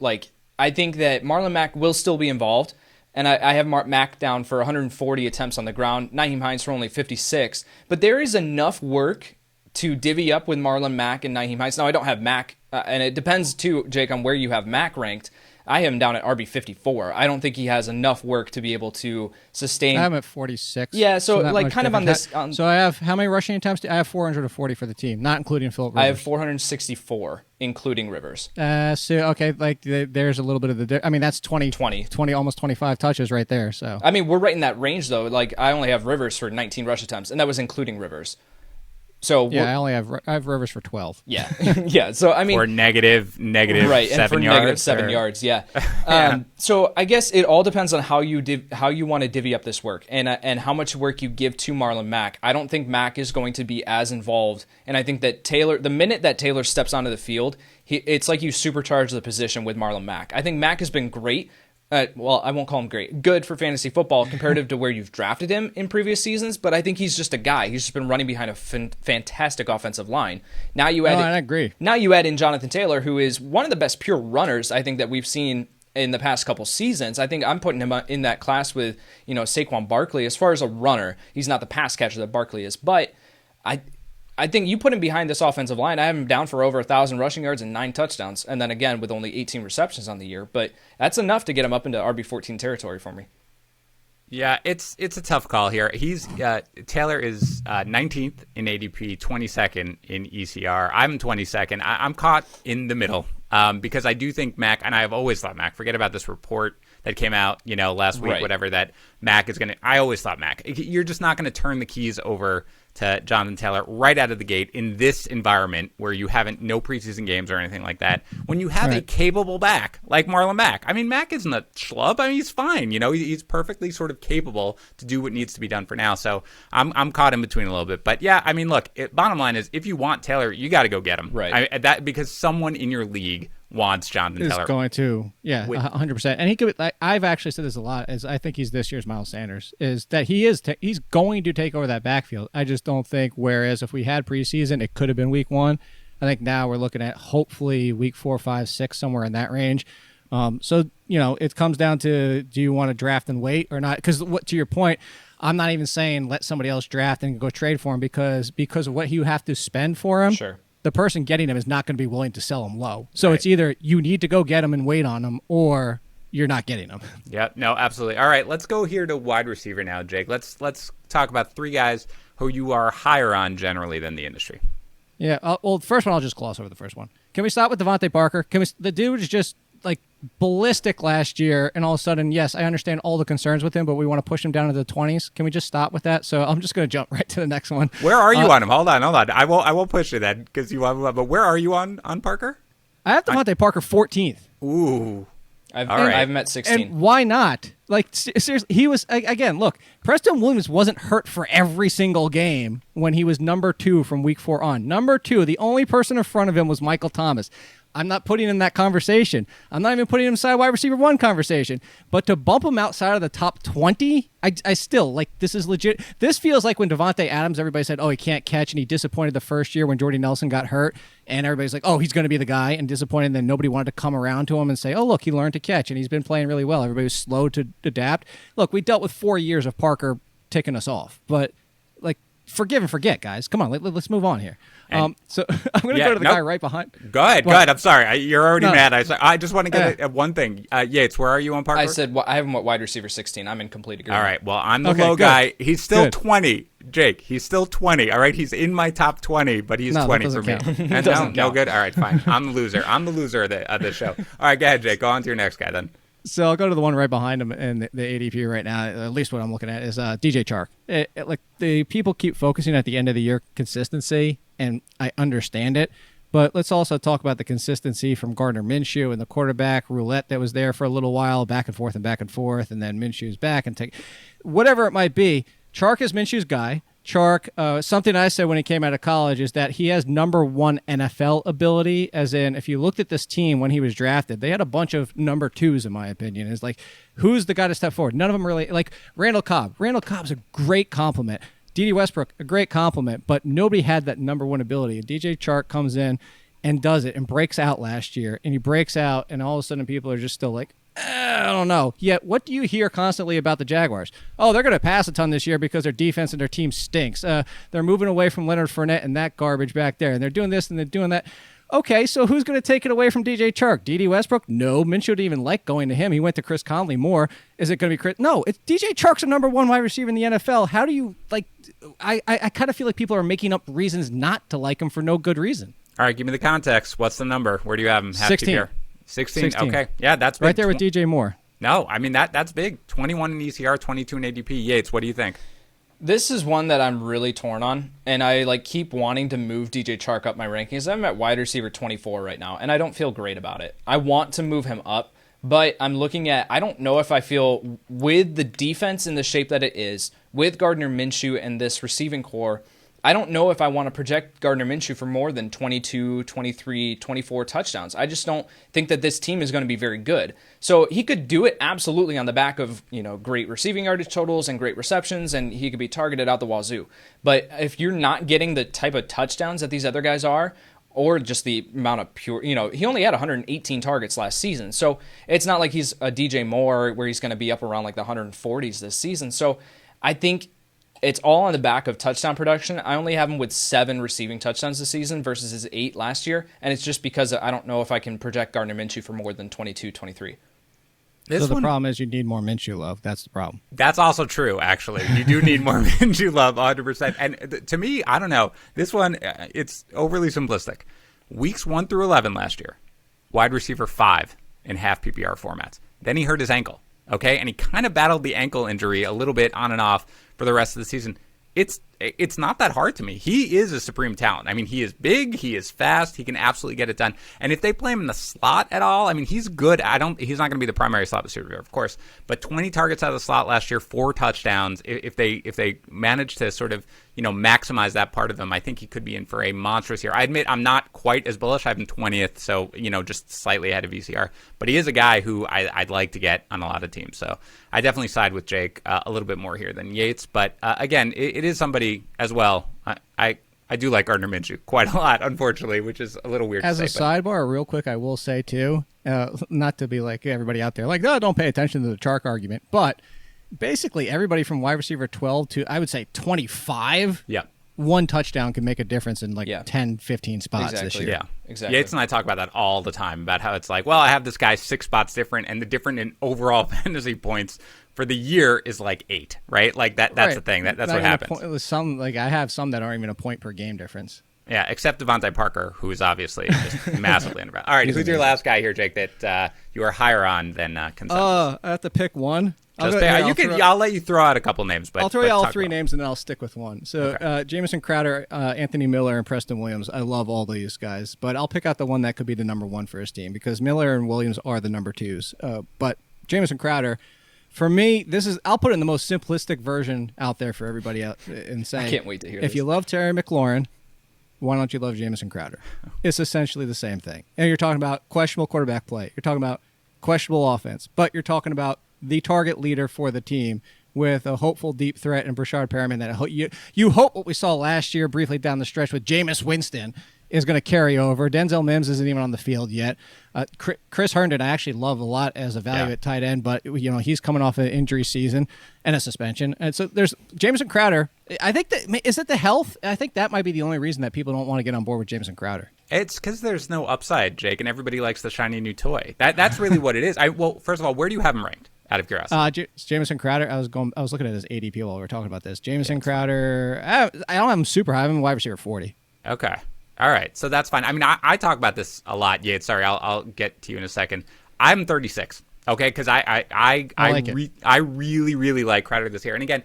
I think that Marlon Mack will still be involved, and I have Mack down for 140 attempts on the ground. Nyheim Hines for only 56, but there is enough work to divvy up with Marlon Mack and Nyheim Hines. Now, I don't have Mack, and it depends, too, Jake, on where you have Mack ranked. I have him down at RB 54. I don't think he has enough work to be able to sustain. I'm at 46. Yeah, so like kind of on this. So I have how many rushing attempts? I have 440 for the team, not including Philip Rivers. I have 464, including Rivers. So okay, like there's a little bit of the. I mean, that's 20, almost 25 touches right there. So I mean, we're right in that range though. Like I only have Rivers for 19 rush attempts, and that was including Rivers. So yeah, I have Rivers for 12. Yeah, yeah. So I mean, or negative right, 7 and for yards, negative 7 yards. Yeah. So I guess it all depends on how you want to divvy up this work and how much work you give to Marlon Mack. I don't think Mack is going to be as involved, and I think that the minute that Taylor steps onto the field, it's like you supercharge the position with Marlon Mack. I think Mack has been great. Well, I won't call him great. Good for fantasy football comparative to where you've drafted him in previous seasons, but I think he's just a guy. He's just been running behind a fantastic offensive line. Now you add I agree. Now you add in Jonathan Taylor, who is one of the best pure runners I think that we've seen in the past couple seasons. I think I'm putting him in that class with, Saquon Barkley as far as a runner. He's not the pass catcher that Barkley is, but I think you put him behind this offensive line. I have him down for over 1,000 rushing yards and 9 touchdowns. And then again, with only 18 receptions on the year. But that's enough to get him up into RB14 territory for me. Yeah, it's a tough call here. Taylor is 19th in ADP, 22nd in ECR. I'm 22nd. I'm caught in the middle because I do think Mack, and I've always thought Mack, forget about this report that came out, last week, right. Whatever, that Mack is going to, I always thought Mack, you're just not going to turn the keys over to Jonathan Taylor right out of the gate in this environment where you haven't no preseason games or anything like that. When you have a capable back like Marlon Mack, I mean, Mack isn't a schlub. I mean, he's fine. He's perfectly sort of capable to do what needs to be done for now. So I'm caught in between a little bit. But yeah, I mean, look, bottom line is if you want Taylor, you got to go get him. Right. Because someone in your league wants Jonathan Taylor. Is going to, 100%. And he could. I've actually said this a lot. Is I think he's this year's Miles Sanders. Is that he's going to take over that backfield. I just don't think. Whereas if we had preseason, it could have been week 1. I think now we're looking at hopefully week 4, 5, 6, somewhere in that range. So it comes down to, do you want to draft and wait or not? Because to your point, I'm not even saying let somebody else draft and go trade for him because of what you have to spend for him. Sure. The person getting him is not going to be willing to sell him low. So It's either you need to go get him and wait on him, or you're not getting him. Yeah, no, absolutely. All right, let's go here to wide receiver now, Jake. Let's talk about 3 guys who you are higher on generally than the industry. Yeah, well, the first one, I'll just gloss over the first one. Can we start with Davonte Parker? The dude is just like ballistic last year, and all of a sudden, yes, I understand all the concerns with him, but we want to push him down into the 20s. Can we just stop with that? So I'm just going to jump right to the next one. Where are you on him? Hold on. I won't push you then because you want. But where are you on Parker? I have Davonte Parker 14th. Ooh. I've met 16. And why not? Like, seriously, he was, again, look, Preston Williams wasn't hurt for every single game when he was number 2 from week 4 on. Number 2, the only person in front of him was Michael Thomas. I'm not putting him in that conversation. I'm not even putting him inside wide receiver 1 conversation. But to bump him outside of the top 20, I still, like, this is legit. This feels like when Davante Adams, everybody said, oh, he can't catch, and he disappointed the first year when Jordy Nelson got hurt, and everybody's like, oh, he's going to be the guy, and disappointed, and then nobody wanted to come around to him and say, oh, look, he learned to catch, and he's been playing really well. Everybody was slow to adapt. Look, we dealt with 4 years of Parker ticking us off, but, like, forgive and forget, guys. Come on, let's move on here. So I'm going to go to the guy right behind. Go ahead. I'm sorry. You're already mad. I just want to get one thing. Yates, where are you on Parker? I said I have him at wide receiver 16. I'm in complete agreement. All right. Well, I'm the low guy. He's still 20. Jake, he's still 20. All right. He's in my top 20, but he's 20 for me. No good. All right. Fine. I'm the loser. I'm the loser of the show. All right. Go ahead, Jake. Go on to your next guy then. So I'll go to the one right behind him in the ADP right now. At least what I'm looking at is DJ Chark. Like the people keep focusing at the end of the year consistency, and I understand it. But let's also talk about the consistency from Gardner Minshew and the quarterback roulette that was there for a little while, back and forth, and then Minshew's back and take whatever it might be. Chark is Minshew's guy. Chark, something I said when he came out of college is that he has number 1 NFL ability, as in if you looked at this team when he was drafted, they had a bunch of number 2s, in my opinion. It's like, who's the guy to step forward? None of them really, like Randall Cobb. Randall Cobb's a great compliment. D.D. Westbrook, a great compliment, but nobody had that number 1 ability. And DJ Chark comes in and does it and breaks out last year, and he breaks out, and all of a sudden people are just still like, I don't know. Yet, what do you hear constantly about the Jaguars? Oh, they're going to pass a ton this year because their defense and their team stinks. They're moving away from Leonard Fournette and that garbage back there, and they're doing this and they're doing that. Okay, so who's going to take it away from DJ Chark? D.D. Westbrook? No, Minshew didn't even like going to him. He went to Chris Conley more. Is it going to be Chris? No, it's DJ Chark's a number one wide receiver in the NFL. How do you, I kind of feel like people are making up reasons not to like him for no good reason. All right, give me the context. What's the number? Where do you have him? 16. 16? Okay. Yeah, that's big. Right there with DJ Moore. No, I mean, that's big. 21 in ECR, 22 in ADP. Yates, what do you think? This is one that I'm really torn on, and I keep wanting to move DJ Chark up my rankings. I'm at wide receiver 24 right now, and I don't feel great about it. I want to move him up, but I'm looking at, I don't know if I feel with the defense in the shape that it is, with Gardner Minshew and this receiving core, I don't know if I want to project Gardner Minshew for more than 22, 23, 24 touchdowns. I just don't think that this team is going to be very good. So he could do it absolutely on the back of, great receiving yardage totals and great receptions, and he could be targeted out the wazoo. But if you're not getting the type of touchdowns that these other guys are, or just the amount of pure, he only had 118 targets last season. So it's not like he's a DJ Moore where he's going to be up around the 140s this season. So I think it's all on the back of touchdown production. I only have him with 7 receiving touchdowns this season versus his 8 last year. And it's just because I don't know if I can project Gardner Minshew for more than 22, 23. So the problem is you need more Minshew love. That's the problem. That's also true, actually. You do need more Minshew love, 100%. And to me, I don't know. This one, it's overly simplistic. Weeks 1 through 11 last year, wide receiver 5 in half PPR formats. Then he hurt his ankle, okay? And he kind of battled the ankle injury a little bit on and off for the rest of the season. It's not that hard to me. He is a supreme talent. I mean, he is big, he is fast, he can absolutely get it done. And if they play him in the slot at all, I mean, he's good. He's not going to be the primary slot receiver, of course, but 20 targets out of the slot last year, 4 touchdowns. If they manage to sort of, maximize that part of him, I think he could be in for a monstrous year. I admit I'm not quite as bullish. I have him 20th, so, just slightly ahead of VCR. But he is a guy who I'd like to get on a lot of teams. So I definitely side with Jake a little bit more here than Yates. But again, it is somebody as well. I do like Gardner Minshew quite a lot, unfortunately, which is a little weird As to say. Sidebar, real quick, I will say, too, not to be like everybody out there, don't pay attention to the Chark argument, but basically everybody from wide receiver 12 to, I would say, 25, one touchdown can make a difference in 10, 15 spots this year. Yeah, exactly. Yates and I talk about that all the time, about how it's like, well, I have this guy 6 spots different, and the different in overall fantasy points for the year is 8, right? That's right. The thing. That's what happens. I have some that aren't even a point per game difference. Yeah, except Davonte Parker, who is obviously just massively undervalued. All right, who's your last guy here, Jake, that you are higher on than consensus? I have to pick one. I'll let you throw out a couple names, but I'll throw you all 3 names and then I'll stick with one. So okay. Jameson Crowder, Anthony Miller, and Preston Williams. I love all these guys, but I'll pick out the one that could be the number 1 for his team because Miller and Williams are the number 2s. But Jameson Crowder, for me, I'll put it in the most simplistic version out there for everybody out and say, I can't wait to hear this. If you love Terry McLaurin, why don't you love Jameson Crowder? It's essentially the same thing. And you're talking about questionable quarterback play. You're talking about questionable offense, but you're talking about the target leader for the team with a hopeful deep threat in Brashad Perryman that you hope what we saw last year briefly down the stretch with Jameis Winston is going to carry over. Denzel Mims isn't even on the field yet. Chris Herndon I actually love a lot as a value at tight end, but he's coming off an injury season and a suspension. And so there's Jameson Crowder. I think is it the health? I think that might be the only reason that people don't want to get on board with Jameson Crowder. It's because there's no upside, Jake, and everybody likes the shiny new toy. That's really what it is. Well, first of all, where do you have him ranked? Out of curiosity, Jameson Crowder. I was looking at his ADP while we were talking about this. Jameson Crowder. I don't have him super high. I have him wide receiver 40. Okay. All right. So that's fine. I mean, I talk about this a lot. Yeah. Sorry. I'll get to you in a second. I'm 36. Okay. Because I really, really like Crowder this year. And again,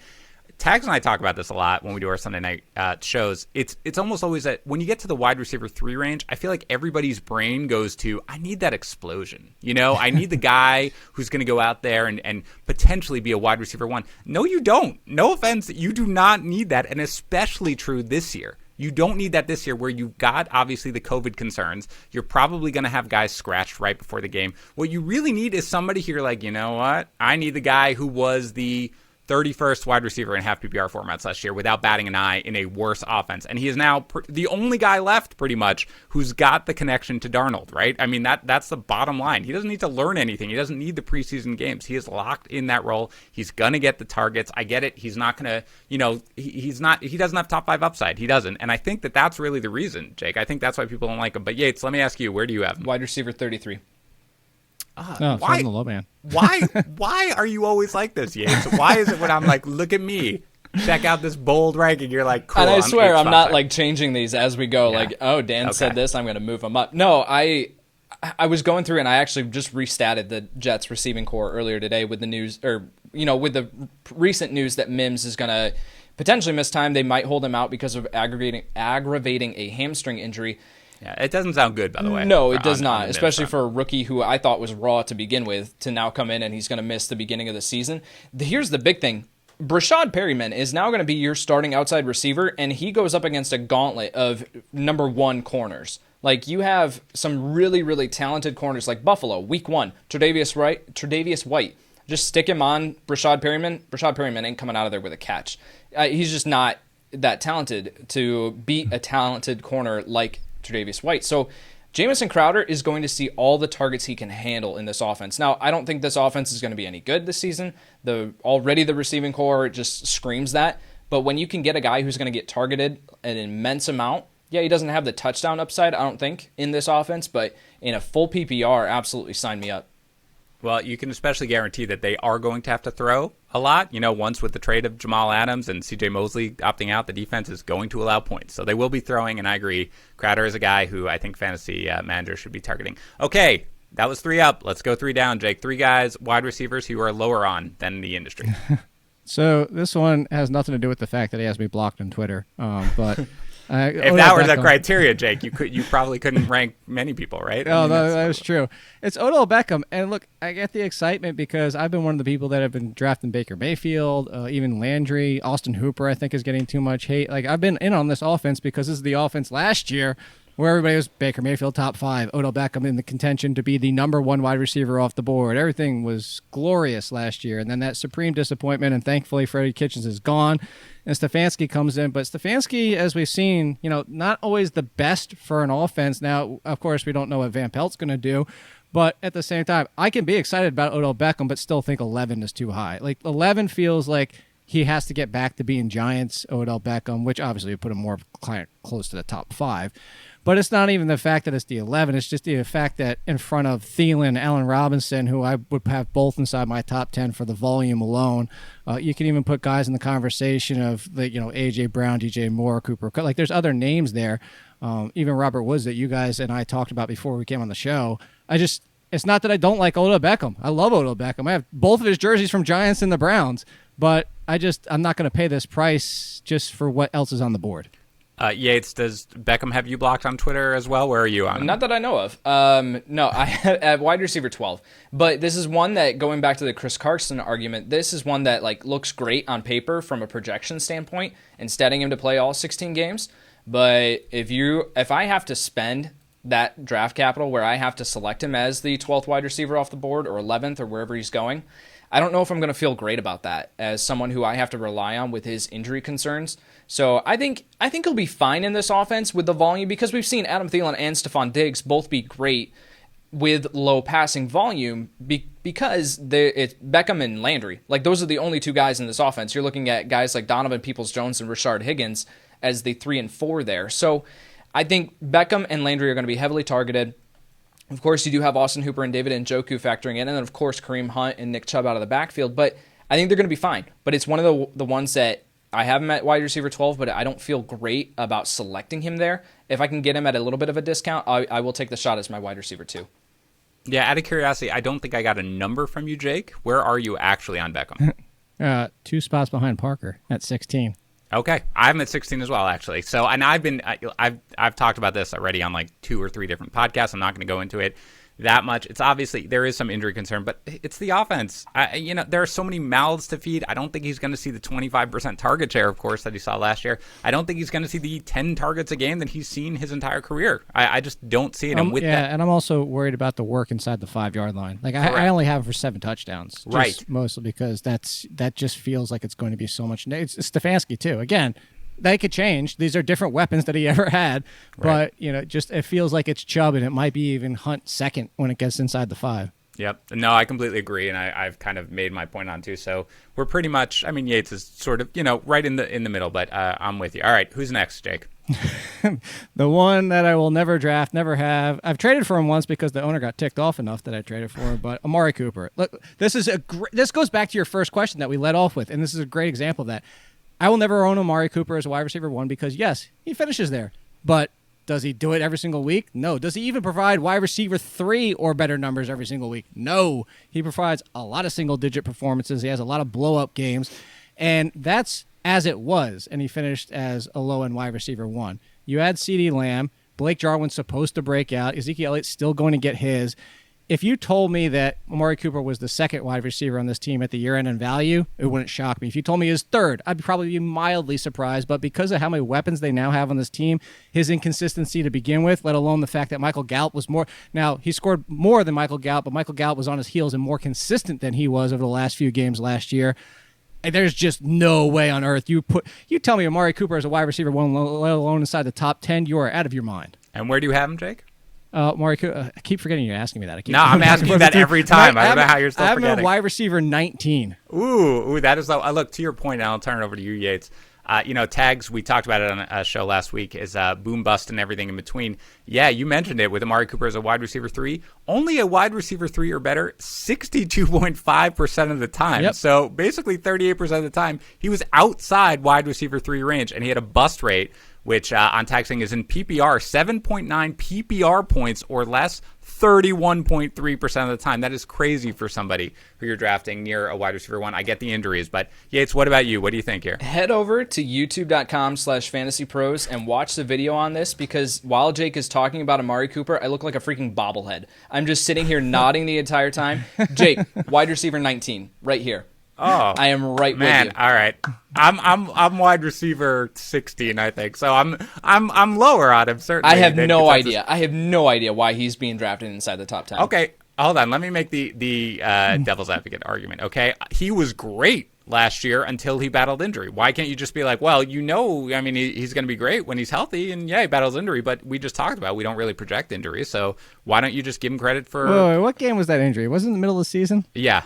Tags and I talk about this a lot when we do our Sunday night shows. It's almost always that when you get to the wide receiver 3 range, I feel like everybody's brain goes to, I need that explosion. I need the guy who's going to go out there and potentially be a wide receiver 1. No, you don't. No offense. You do not need that. And especially true this year. You don't need that this year where you've got, obviously, the COVID concerns. You're probably going to have guys scratched right before the game. What you really need is somebody here like, you know what? I need the guy who was the 31st wide receiver in half PPR formats last year without batting an eye in a worse offense. And he is now the only guy left, pretty much, who's got the connection to Darnold, right? I mean, that's the bottom line. He doesn't need to learn anything. He doesn't need the preseason games. He is locked in that role. He's going to get the targets. I get it. He's not going to, he doesn't have top 5 upside. He doesn't. And I think that's really the reason, Jake. I think that's why people don't like him. But Yates, let me ask you, where do you have him? Wide receiver 33. No, why? I'm the low man. Why are you always like this, Yates? Why is it when I'm like, look at me, check out this bold ranking, you're like, cool. And I swear I'm not like changing these as we go. Yeah. Like, oh, Dan said this, I'm going to move him up. No, I was going through and I actually just restatted the Jets receiving core earlier today with the news, or with the recent news that Mims is going to potentially miss time. They might hold him out because of aggravating a hamstring injury. Yeah, it doesn't sound good, by the way. No, it does not, especially for a rookie who I thought was raw to begin with, to now come in and he's going to miss the beginning of the season. Here's the big thing. Brashad Perryman is now going to be your starting outside receiver, and he goes up against a gauntlet of number 1 corners. Like, you have some really, really talented corners like Buffalo, week 1, Tre'Davious White. Just stick him on Brashad Perryman. Brashad Perryman ain't coming out of there with a catch. He's just not that talented to beat a talented corner like Tre'Davious White. So Jameson Crowder is going to see all the targets he can handle in this offense. Now, I don't think this offense is going to be any good this season. Already the receiving core just screams that. But when you can get a guy who's going to get targeted an immense amount, yeah, he doesn't have the touchdown upside, I don't think, in this offense, but in a full PPR, absolutely sign me up. Well, you can especially guarantee that they are going to have to throw a lot. Once with the trade of Jamal Adams and CJ Mosley opting out, the defense is going to allow points. So they will be throwing, and I agree. Crowder is a guy who I think fantasy managers should be targeting. Okay, that was 3 up. Let's go 3 down, Jake. 3 guys, wide receivers who are lower on than the industry. So this one has nothing to do with the fact that he has me blocked on Twitter. But if that were the criteria, Jake, you probably couldn't rank many people, right? Oh, that is true. It's Odell Beckham, and look, I get the excitement because I've been one of the people that have been drafting Baker Mayfield, even Landry, Austin Hooper. I think is getting too much hate. Like, I've been in on this offense because this is the offense last year where everybody was Baker Mayfield top 5, Odell Beckham in the contention to be the number 1 wide receiver off the board. Everything was glorious last year, and then that supreme disappointment, and thankfully Freddie Kitchens is gone, and Stefanski comes in. But Stefanski, as we've seen, not always the best for an offense. Now, of course, we don't know what Van Pelt's going to do, but at the same time, I can be excited about Odell Beckham, but still think 11 is too high. Like, 11 feels like he has to get back to being Giants Odell Beckham, which obviously would put him more close to the top 5. But it's not even the fact that it's the 11. It's just the fact that in front of Thielen, Allen Robinson, who I would have both inside my top 10 for the volume alone. You can even put guys in the conversation of the A.J. Brown, DJ Moore, Cooper. Like, there's other names there. Even Robert Woods that you guys and I talked about before we came on the show. It's not that I don't like Odell Beckham. I love Odell Beckham. I have both of his jerseys from Giants and the Browns. But I'm not going to pay this price just for what else is on the board. Yates, does Beckham have you blocked on Twitter as well? Where are you on? Not that I know of. No, I have wide receiver 12. But this is one that, going back to the Chris Carson argument, this is one that looks great on paper from a projection standpoint and steading him to play all 16 games. But if I have to spend that draft capital where I have to select him as the 12th wide receiver off the board or 11th or wherever he's going, I don't know if I'm going to feel great about that as someone who I have to rely on with his injury concerns. So I think he'll be fine in this offense with the volume, because we've seen Adam Thielen and Stephon Diggs both be great with low passing volume because it's Beckham and Landry. Like, those are the only 2 guys in this offense. You're looking at guys like Donovan Peoples-Jones and Rashard Higgins as the 3 and 4 there. So I think Beckham and Landry are going to be heavily targeted. Of course, you do have Austin Hooper and David Njoku factoring in, and then, of course, Kareem Hunt and Nick Chubb out of the backfield. But I think they're going to be fine. But it's one of the ones that I have him at wide receiver 12, but I don't feel great about selecting him there. If I can get him at a little bit of a discount, I will take the shot as my wide receiver 2. Yeah, out of curiosity, I don't think I got a number from you, Jake. Where are you actually on Beckham? 2 spots behind Parker at 16. Okay, I'm at 16 as well, actually. So, and I've talked about this already on 2 or 3 different podcasts. I'm not going to go into it. that much. It's obviously there is some injury concern, but it's the offense. There are so many mouths to feed. I don't think he's going to see the 25% target share, of course, that he saw last year. I don't think he's going to see the 10 targets a game that he's seen his entire career. I just don't see it. And with that, and I'm also worried about the work inside the 5-yard line. Like I only have him for 7 touchdowns, right? Mostly because that just feels like it's going to be so much. It's Stefanski too. Again, they could change. These are different weapons that he ever had, right. But just it feels like it's Chubb, and it might be even Hunt second when it gets inside the 5. Yep. No, I completely agree, and I've kind of made my point on too. So we're pretty much. I mean, Yates is sort of right in the middle, but I'm with you. All right, who's next, Jake? The one that I will never draft, never have. I've traded for him once because the owner got ticked off enough that I traded for him. But Amari Cooper. Look, this goes back to your first question that we led off with, and this is a great example of that. I will never own Amari Cooper as a wide receiver 1 because, yes, he finishes there. But does he do it every single week? No. Does he even provide wide receiver 3 or better numbers every single week? No. He provides a lot of single-digit performances. He has a lot of blow-up games. And that's as it was. And he finished as a low-end wide receiver 1. You add CeeDee Lamb. Blake Jarwin's supposed to break out. Ezekiel Elliott's still going to get his. If you told me that Amari Cooper was the second wide receiver on this team at the year-end in value, it wouldn't shock me. If you told me he was third, I'd probably be mildly surprised. But because of how many weapons they now have on this team, his inconsistency to begin with, let alone the fact that Michael Gallup was more... Now, he scored more than Michael Gallup, but Michael Gallup was on his heels and more consistent than he was over the last few games last year. And there's just no way on earth you tell me Amari Cooper is a wide receiver 1, let alone inside the top 10, you are out of your mind. And where do you have him, Jake? Amari Cooper, I keep forgetting you're asking me that. I'm asking you that every time. I don't know how you're still forgetting. I have him wide receiver 19. Ooh, that is though. Look, to your point, and I'll turn it over to you, Yates. Tags, we talked about it on a show last week, is boom bust and everything in between. Yeah, you mentioned it with Amari Cooper as a wide receiver 3. Only a wide receiver 3 or better 62.5% of the time. Yep. So basically 38% of the time, he was outside wide receiver 3 range, and he had a bust rate, which on taxing is in PPR, 7.9 PPR points or less, 31.3% of the time. That is crazy for somebody who you're drafting near a wide receiver 1. I get the injuries, but Yates, what about you? What do you think here? Head over to youtube.com/fantasypros and watch the video on this, because while Jake is talking about Amari Cooper, I look like a freaking bobblehead. I'm just sitting here nodding the entire time. Jake, wide receiver 19, right here. Oh, I am right with you. All right. I'm wide receiver 16, I think. So I'm lower on him, certainly. I have no idea. I have no idea why he's being drafted inside the top 10. Okay, hold on. Let me make the devil's advocate argument. Okay, he was great last year until he battled injury. Why can't you just be like, well, he's going to be great when he's healthy, and yeah, he battles injury, but we just talked about we don't really project injury, so why don't you just give him credit for... Wait, what game was that injury? Was it in the middle of the season? Yeah.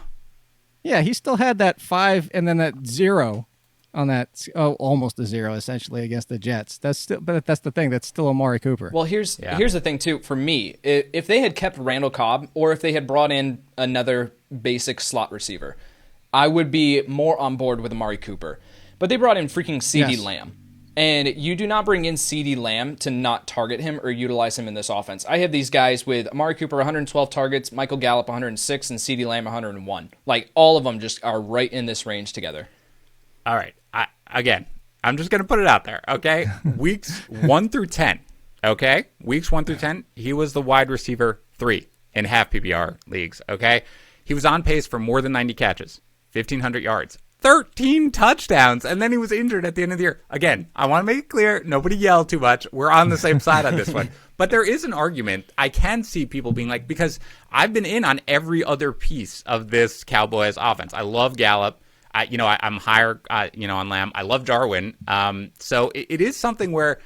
Yeah, he still had that 5 and then that 0 on that, almost a 0 essentially against the Jets. But that's the thing. That's still Amari Cooper. Well, here's the thing too. For me, if they had kept Randall Cobb, or if they had brought in another basic slot receiver, I would be more on board with Amari Cooper. But they brought in freaking CeeDee Lamb. And you do not bring in CeeDee Lamb to not target him or utilize him in this offense. I have these guys with Amari Cooper 112 targets, Michael Gallup 106, and CeeDee Lamb 101. Like, all of them just are right in this range together. All right. I'm just going to put it out there, okay? Weeks 1 through 10, okay? Weeks 1 through 10, he was the wide receiver 3 in half PPR leagues, okay? He was on pace for more than 90 catches, 1,500 yards. 13 touchdowns, and then he was injured at the end of the year. Again, I want to make it clear, nobody yell too much. We're on the same side on this one. But there is an argument. I can see people being like, because I've been in on every other piece of this Cowboys offense. I love Gallup. I'm higher, on Lamb. I love Jarwin. So it is something where,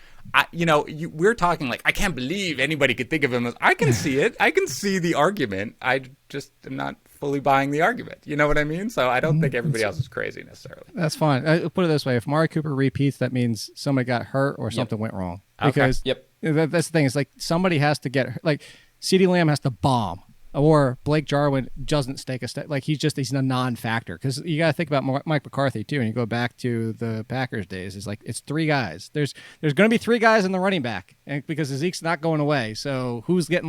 we're talking like, I can't believe anybody could think of him as, I can see it. I can see the argument. I just am not fully buying the argument. You know what I mean? So I don't think everybody else is crazy necessarily. That's fine. I'll put it this way. If Amari Cooper repeats, that means somebody got hurt or something went wrong. Because that's the thing. It's like somebody has to get, like, CeeDee Lamb has to bomb. Or Blake Jarwin doesn't stake a step. Like, he's a non-factor. Because you got to think about Mike McCarthy, too. And you go back to the Packers days. It's like, it's 3 guys. There's going to be 3 guys in the running back. And because Zeke's not going away. So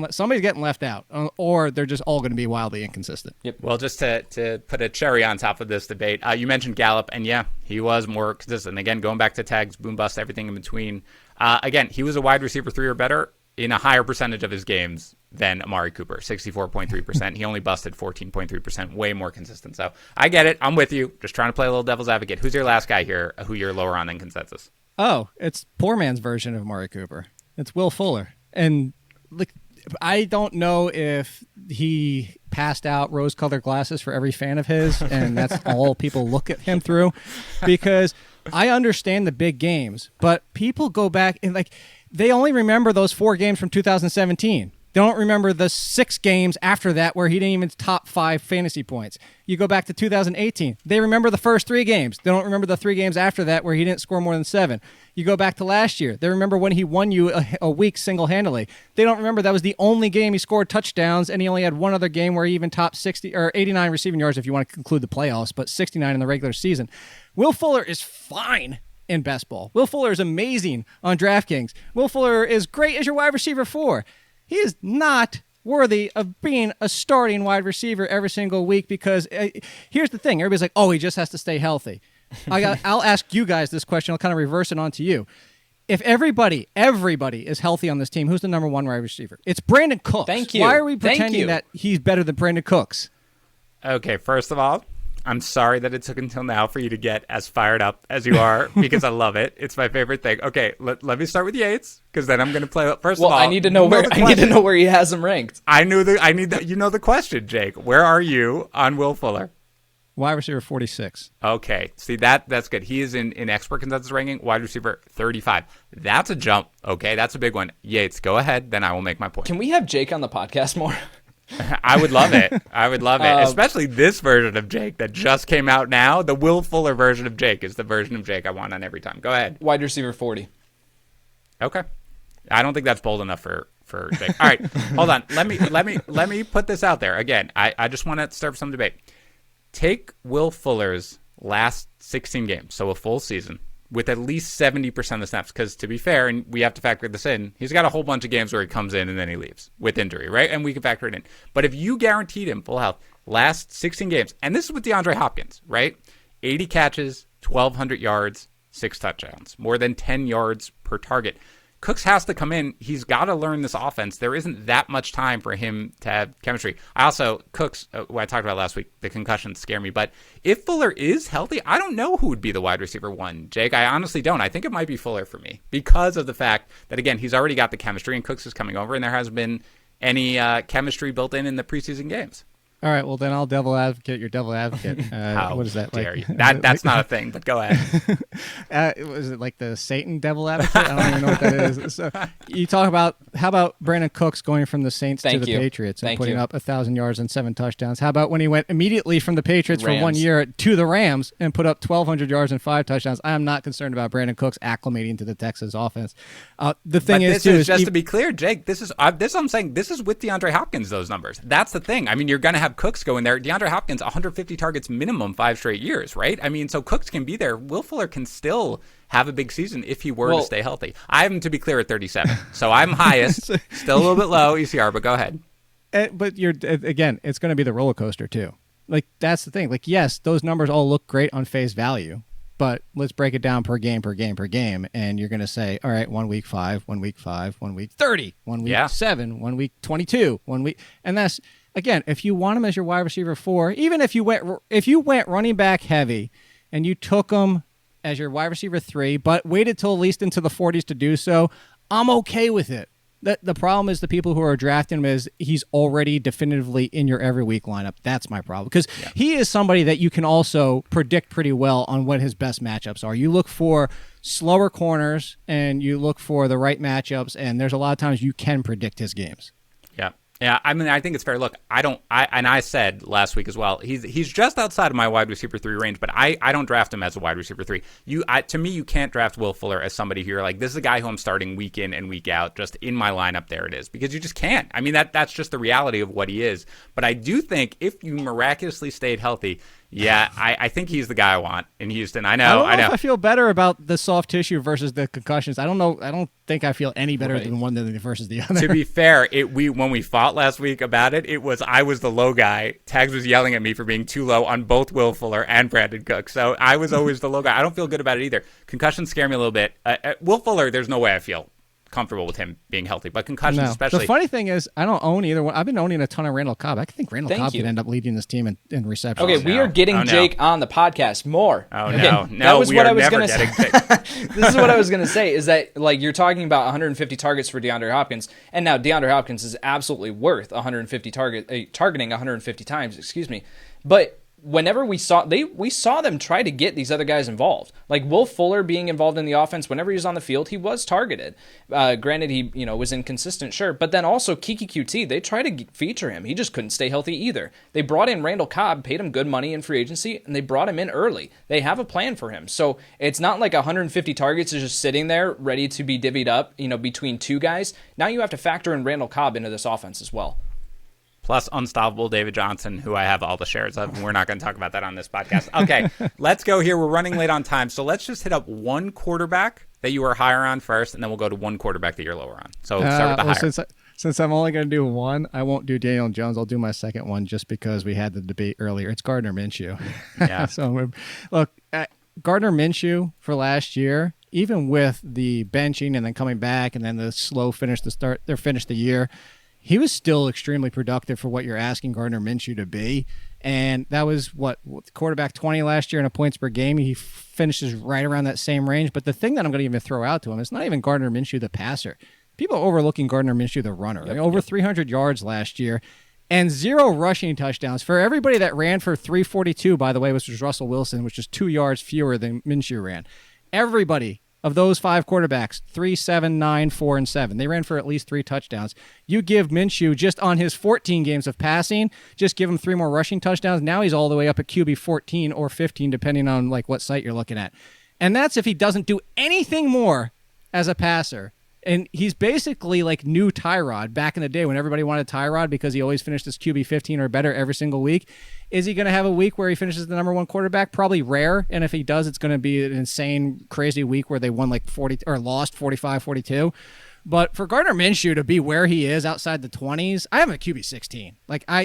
somebody's getting left out. Or they're just all going to be wildly inconsistent. Yep. Well, just to put a cherry on top of this debate, you mentioned Gallup. And yeah, he was more consistent. Again, going back to tags, boom bust, everything in between. Again, he was a wide receiver 3 or better in a higher percentage of his games than Amari Cooper, 64.3%. He only busted 14.3%, way more consistent. So I get it. I'm with you. Just trying to play a little devil's advocate. Who's your last guy here who you're lower on than consensus? Oh, it's poor man's version of Amari Cooper. It's Will Fuller. And like, I don't know if he passed out rose-colored glasses for every fan of his, and that's all people look at him through, because I understand the big games, but people go back and like they only remember those 4 games from 2017. They don't remember the 6 games after that where he didn't even top 5 fantasy points. You go back to 2018. They remember the first 3 games. They don't remember the 3 games after that where he didn't score more than 7. You go back to last year. They remember when he won you a week single-handedly. They don't remember that was the only game he scored touchdowns, and he only had one other game where he even topped 60 or 89 receiving yards if you want to conclude the playoffs, but 69 in the regular season. Will Fuller is fine in best ball. Will Fuller is amazing on DraftKings. Will Fuller is great as your wide receiver 4. He is not worthy of being a starting wide receiver every single week because here's the thing. Everybody's like, oh, he just has to stay healthy. I'll ask you guys this question. I'll kind of reverse it onto you. If everybody is healthy on this team, who's the number 1 wide receiver? It's Brandon Cooks. Thank you. Why are we pretending that he's better than Brandon Cooks? Okay, first of all, I'm sorry that it took until now for you to get as fired up as you are because I love it. It's my favorite thing. Okay, let me start with Yates because then I'm going to play. First of all, I need to know where he has him ranked. I need the question, Jake. Where are you on Will Fuller? Wide receiver 46. Okay, see that's good. He is in expert consensus ranking, wide receiver 35. That's a jump. Okay, that's a big one. Yates, go ahead. Then I will make my point. Can we have Jake on the podcast more? I would love it. Especially this version of Jake that just came out now. The Will Fuller version of Jake is the version of Jake I want on every time. Go ahead. Wide receiver 40. Okay. I don't think that's bold enough for Jake. All right, hold on. Let me put this out there again. I just want to start some debate. Take Will Fuller's last 16 games, so a full season, with at least 70% of the snaps, because to be fair, and we have to factor this in, he's got a whole bunch of games where he comes in and then he leaves with injury, right? And we can factor it in. But if you guaranteed him full health, last 16 games, and this is with DeAndre Hopkins, right? 80 catches, 1,200 yards, 6 touchdowns, more than 10 yards per target. Cooks has to come in. He's got to learn this offense. There isn't that much time for him to have chemistry. Cooks, what I talked about last week, the concussions scare me. But if Fuller is healthy, I don't know who would be the wide receiver 1, Jake. I honestly don't. I think it might be Fuller for me because of the fact that, again, he's already got the chemistry and Cooks is coming over and there hasn't been any chemistry built in the preseason games. All right, well, then I'll devil advocate your devil advocate. What is that? Dare you? That's not a thing, but go ahead. Was it like the Satan devil advocate? I don't even know what that is. So you talk about, how about Brandon Cooks going from the Saints to the Patriots and putting up 1,000 yards and 7 touchdowns? How about when he went immediately from the Patriots for 1 year to the Rams and put up 1,200 yards and 5 touchdowns? I am not concerned about Brandon Cooks acclimating to the Texas offense. The thing is, to be clear, Jake, this is I'm saying this is with DeAndre Hopkins, those numbers. That's the thing. I mean, you're going to have Cooks go in there. DeAndre Hopkins, 150 targets minimum 5 straight years, right? I mean, so Cooks can be there. Will Fuller can still have a big season if he were to stay healthy. I'm, to be clear, at 37. So I'm highest, still a little bit low ECR, but go ahead. But again, it's going to be the roller coaster too. Like, that's the thing. Like, yes, those numbers all look great on face value, but let's break it down per game, and you're going to say, all right, 1 week 5, 1 week 5, 1 week 30, 1 week 7, 1 week 22, 1 week, and that's, again, if you want him as your wide receiver 4, even if you went running back heavy and you took him as your wide receiver 3, but waited till at least into the 40s to do so, I'm okay with it. The problem is the people who are drafting him is he's already definitively in your every week lineup. That's my problem, because he is somebody that you can also predict pretty well on what his best matchups are. You look for slower corners and you look for the right matchups, and there's a lot of times you can predict his games. Yeah, I mean, I think it's fair. Look, I said last week as well, he's just outside of my wide receiver 3 range, but I don't draft him as a wide receiver 3. To me, you can't draft Will Fuller as somebody who you're like, this is a guy who I'm starting week in and week out, just in my lineup, there it is, because you just can't. I mean, that's just the reality of what he is. But I do think if you miraculously stayed healthy, I think he's the guy I want in Houston. I know. If I feel better about the soft tissue versus the concussions. I don't know. I don't think I feel any better than one versus the other. To be fair, when we fought last week about it, I was the low guy. Tags was yelling at me for being too low on both Will Fuller and Brandon Cooks. So I was always the low guy. I don't feel good about it either. Concussions scare me a little bit. Will Fuller, there's no way I feel comfortable with him being healthy. But concussions, No. especially. The funny thing is, I don't own either one. I've been owning a ton of Randall Cobb. I think Randall Thank Cobb you. could end up leading this team in receptions. Okay, we are getting Jake on the podcast more. Oh, okay, no. That was we what are I was never gonna getting say. Jake. This is what I was going to say, is that like you're talking about 150 targets for DeAndre Hopkins, and now DeAndre Hopkins is absolutely worth 150 targeting 150 times, excuse me. But whenever we saw them try to get these other guys involved, like Will Fuller being involved in the offense, whenever he was on the field, he was targeted. Granted, he was inconsistent, sure, but then also Kiki QT, they tried to feature him. He just couldn't stay healthy either. They brought in Randall Cobb, paid him good money in free agency, and they brought him in early. They have a plan for him, so it's not like 150 targets is just sitting there ready to be divvied up, between two guys. Now you have to factor in Randall Cobb into this offense as well. Plus unstoppable David Johnson, who I have all the shares of, and we're not going to talk about that on this podcast. Okay, let's go here. We're running late on time, so let's just hit up one quarterback that you are higher on first, and then we'll go to one quarterback that you're lower on. So start with the higher. Since I'm only going to do one, I won't do Daniel Jones. I'll do my second one just because we had the debate earlier. It's Gardner Minshew. Yeah. So look, Gardner Minshew for last year, even with the benching and then coming back and then the slow finish to finish the year, he was still extremely productive for what you're asking Gardner Minshew to be. And that was quarterback 20 last year in a points per game. He finishes right around that same range. But the thing that I'm going to even throw out to him, it's not even Gardner Minshew, the passer. People are overlooking Gardner Minshew, the runner. Yep, over 300 yards last year and 0 rushing touchdowns. For everybody that ran for 342, by the way, which was Russell Wilson, which is 2 yards fewer than Minshew ran. Everybody of those 5 quarterbacks, 3, 7, 9, 4, and 7. They ran for at least 3 touchdowns. You give Minshew, just on his 14 games of passing, just give him 3 more rushing touchdowns. Now he's all the way up at QB 14 or 15, depending on what site you're looking at. And that's if he doesn't do anything more as a passer. And he's basically like new Tyrod back in the day when everybody wanted Tyrod because he always finished as QB 15 or better every single week. Is he going to have a week where he finishes the number 1 quarterback? Probably rare. And if he does, it's going to be an insane, crazy week where they won 40 or lost 45-42. But for Gardner Minshew to be where he is outside the 20s, I have him at QB 16.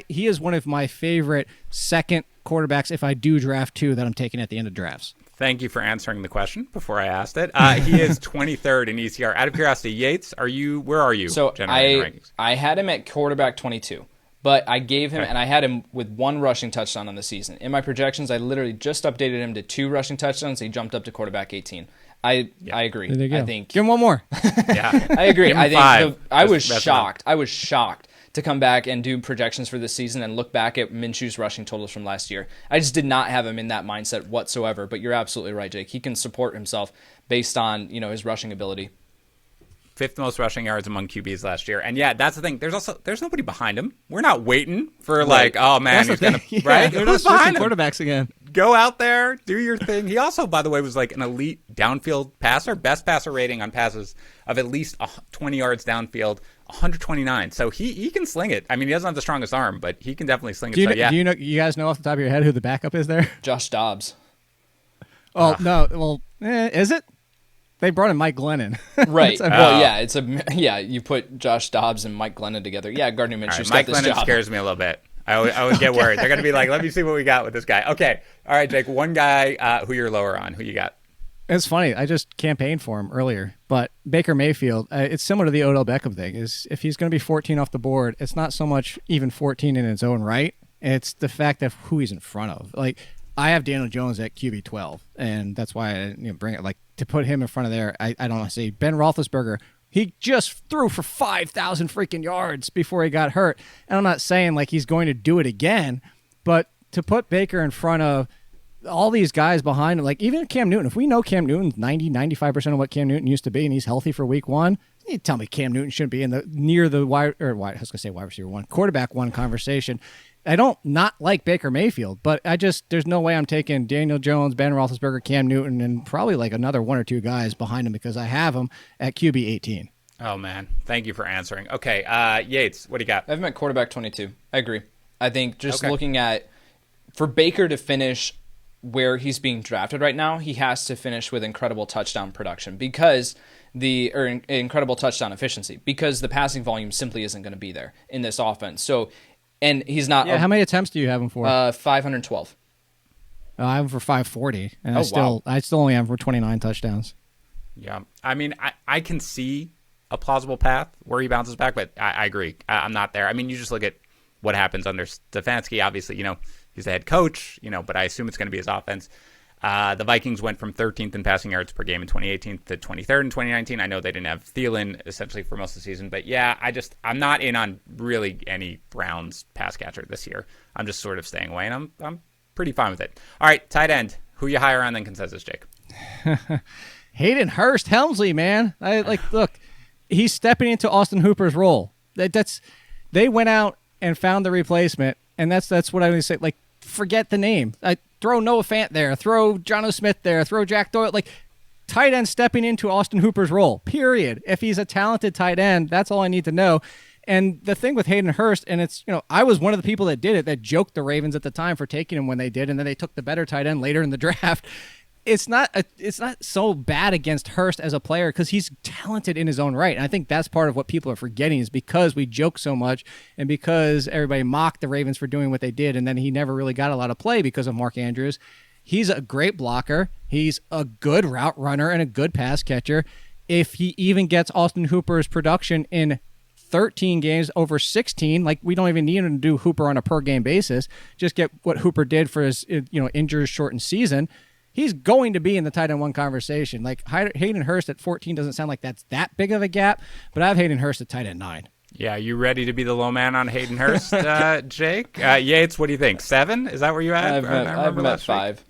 He is one of my favorite second quarterbacks if I do draft 2 that I'm taking at the end of drafts. Thank you for answering the question before I asked it. He is 23rd in ECR. Out of curiosity, Yates, where are you? So I had him at quarterback 22, but I gave him, and I had him with 1 rushing touchdown on the season. In my projections, I literally just updated him to 2 rushing touchdowns. He jumped up to quarterback 18. I agree. I think give him 1 more. Yeah, I agree. I think I was shocked. I was shocked to come back and do projections for this season and look back at Minshew's rushing totals from last year. I just did not have him in that mindset whatsoever, but you're absolutely right, Jake. He can support himself based on, his rushing ability. 5th most rushing yards among QBs last year. And yeah, that's the thing. There's nobody behind him. We're not waiting for oh man, he's going to, right? They're not switching quarterbacks again. Go out there, do your thing. He also, by the way, was an elite downfield passer, best passer rating on passes of at least 20 yards downfield, 129. So he can sling it. I mean, he doesn't have the strongest arm, but he can definitely sling it. Do you guys know off the top of your head who the backup is there? Josh Dobbs. Oh, no. Well, is it? They brought in Mike Glennon. Right. Well, yeah, you put Josh Dobbs and Mike Glennon together. Yeah, Gardner Minshew's got this job. Mike Glennon scares me a little bit. I always get worried. They're going to be let me see what we got with this guy. Okay. All right, Jake, one guy who you're lower on. Who you got? It's funny. I just campaigned for him earlier. But Baker Mayfield, it's similar to the Odell Beckham thing. Is if he's going to be 14 off the board, it's not so much even 14 in its own right. It's the fact of who he's in front of. I have Daniel Jones at QB 12, and that's why I bring it. To put him in front of there, I don't want to say Ben Roethlisberger. He just threw for 5,000 freaking yards before he got hurt. And I'm not saying he's going to do it again, but to put Baker in front of all these guys behind him, even Cam Newton, if we know Cam Newton's 95% of what Cam Newton used to be and he's healthy for week 1, you tell me Cam Newton shouldn't be in wide receiver 1, quarterback 1 conversation. I don't not like Baker Mayfield, but there's no way I'm taking Daniel Jones, Ben Roethlisberger, Cam Newton, and probably another 1 or 2 guys behind him because I have him at QB 18. Oh, man. Thank you for answering. Okay, Yates, what do you got? I have him at quarterback 22. I agree. I think looking at, for Baker to finish where he's being drafted right now, he has to finish with incredible touchdown production incredible touchdown efficiency because the passing volume simply isn't going to be there in this offense. So, and he's not. Yeah, how many attempts do you have him for? 512. I have him for 540, and I still only have him for 29 touchdowns. Yeah, I mean, I can see a plausible path where he bounces back, but I agree. I'm not there. I mean, you just look at what happens under Stefanski. Obviously, he's the head coach, but I assume it's going to be his offense. The Vikings went from 13th in passing yards per game in 2018 to 23rd in 2019. I know they didn't have Thielen essentially for most of the season, but yeah, I'm not in on really any Browns pass catcher this year. I'm just sort of staying away, and I'm pretty fine with it. All right, tight end. Who you higher on than consensus, Jake? Hayden Hurst, Helmsley, man. Look, he's stepping into Austin Hooper's role. They went out and found the replacement, and that's what I would say. Like, forget the name. Throw Noah Fant there. Throw Jonnu Smith there. Throw Jack Doyle. Like, tight end stepping into Austin Hooper's role, period. If he's a talented tight end, that's all I need to know. And the thing with Hayden Hurst, and it's, I was one of the people that did it, that joked the Ravens at the time for taking him when they did, and then they took the better tight end later in the draft. It's not so bad against Hurst as a player because he's talented in his own right. And I think that's part of what people are forgetting is because we joke so much and because everybody mocked the Ravens for doing what they did, and then he never really got a lot of play because of Mark Andrews. He's a great blocker. He's a good route runner and a good pass catcher. If he even gets Austin Hooper's production in 13 games over 16, like we don't even need him to do Hooper on a per game basis. Just get what Hooper did for his injury shortened season. He's going to be in the tight end one conversation. Like Hayden Hurst at 14 doesn't sound like that's that big of a gap, but I have Hayden Hurst at tight end 9. Yeah, you ready to be the low man on Hayden Hurst, Jake? Yates, what do you think? 7? Is that where you at? I've met 5.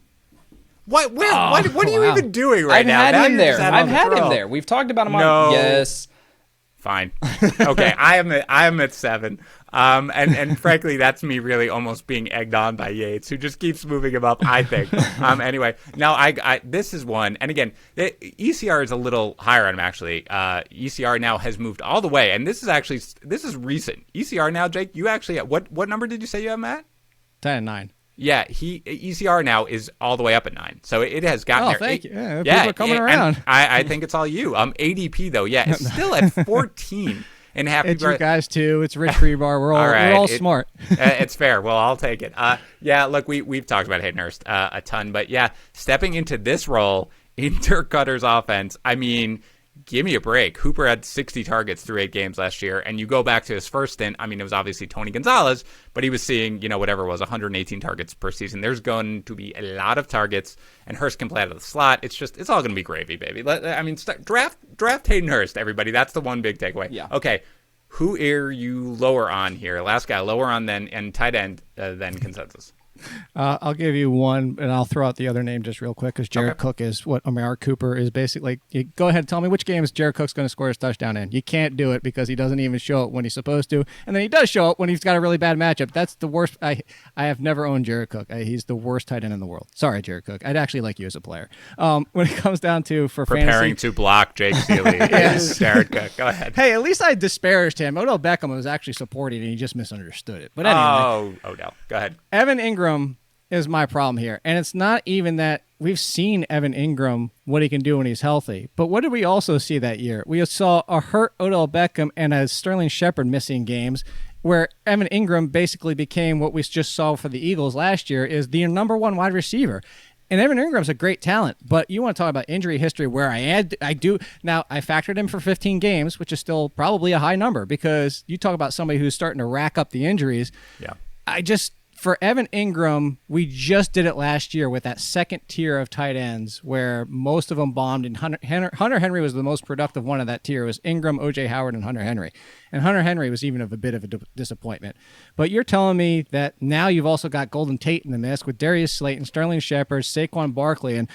What? What are you even doing right now? I've had him there. We've talked about him on. Yes. Fine. Okay, I am at 7. And frankly, that's me really almost being egged on by Yates, who just keeps moving him up, I think. Anyway, now I this is one, and again, ECR is a little higher on him, actually. ECR now has moved all the way, and this is recent. ECR now, Jake, you actually, what number did you say you have, Matt? 10 and 9. Yeah, ECR now is all the way up at 9, so it has gotten there. Thank you. Yeah, people are coming around. I think it's all you. ADP though, yeah, it's still at 14 and half. It's you guys too. It's Rich Freebar. We're all smart. It's fair. Well, I'll take it. Yeah, look, we've talked about Hayden Hurst a ton, but yeah, stepping into this role in Dirk Cutter's offense, I mean, give me a break. Hooper had 60 targets through 8 games last year, and you go back to his first stint. I mean, it was obviously Tony Gonzalez, but he was seeing, whatever it was, 118 targets per season. There's going to be a lot of targets, and Hurst can play out of the slot. It's all going to be gravy, baby. Draft Hayden Hurst, everybody. That's the one big takeaway. Yeah. Okay, who are you lower on here? Last guy lower on and tight end than consensus. I'll give you one, and I'll throw out the other name just real quick because Jared Cook is what Amari Cooper is basically. Go ahead and tell me which games Jared Cook's going to score his touchdown in. You can't do it because he doesn't even show up when he's supposed to, and then he does show up when he's got a really bad matchup. That's the worst. I have never owned Jared Cook. He's the worst tight end in the world. Sorry, Jared Cook. I'd actually like you as a player. When it comes down to preparing fantasy, to block Jake Ciely is Jared Cook. Go ahead. Hey, at least I disparaged him. Odell Beckham was actually supporting, and he just misunderstood it. But anyway, Odell. Go ahead. Evan Ingram is my problem here. And it's not even that we've seen Evan Ingram, what he can do when he's healthy. But what did we also see that year? We saw a hurt Odell Beckham and a Sterling Shepard missing games where Evan Ingram basically became what we just saw for the Eagles last year is the number one wide receiver. And Evan Ingram's a great talent, but you want to talk about injury history where I factored him for 15 games, which is still probably a high number because you talk about somebody who's starting to rack up the injuries. Yeah. For Evan Ingram, we just did it last year with that second tier of tight ends where most of them bombed, and Hunter Henry was the most productive one of that tier. It was Ingram, O.J. Howard, and Hunter Henry. And Hunter Henry was even a bit of a disappointment. But you're telling me that now you've also got Golden Tate in the mix with Darius Slayton, Sterling Shepard, Saquon Barkley, and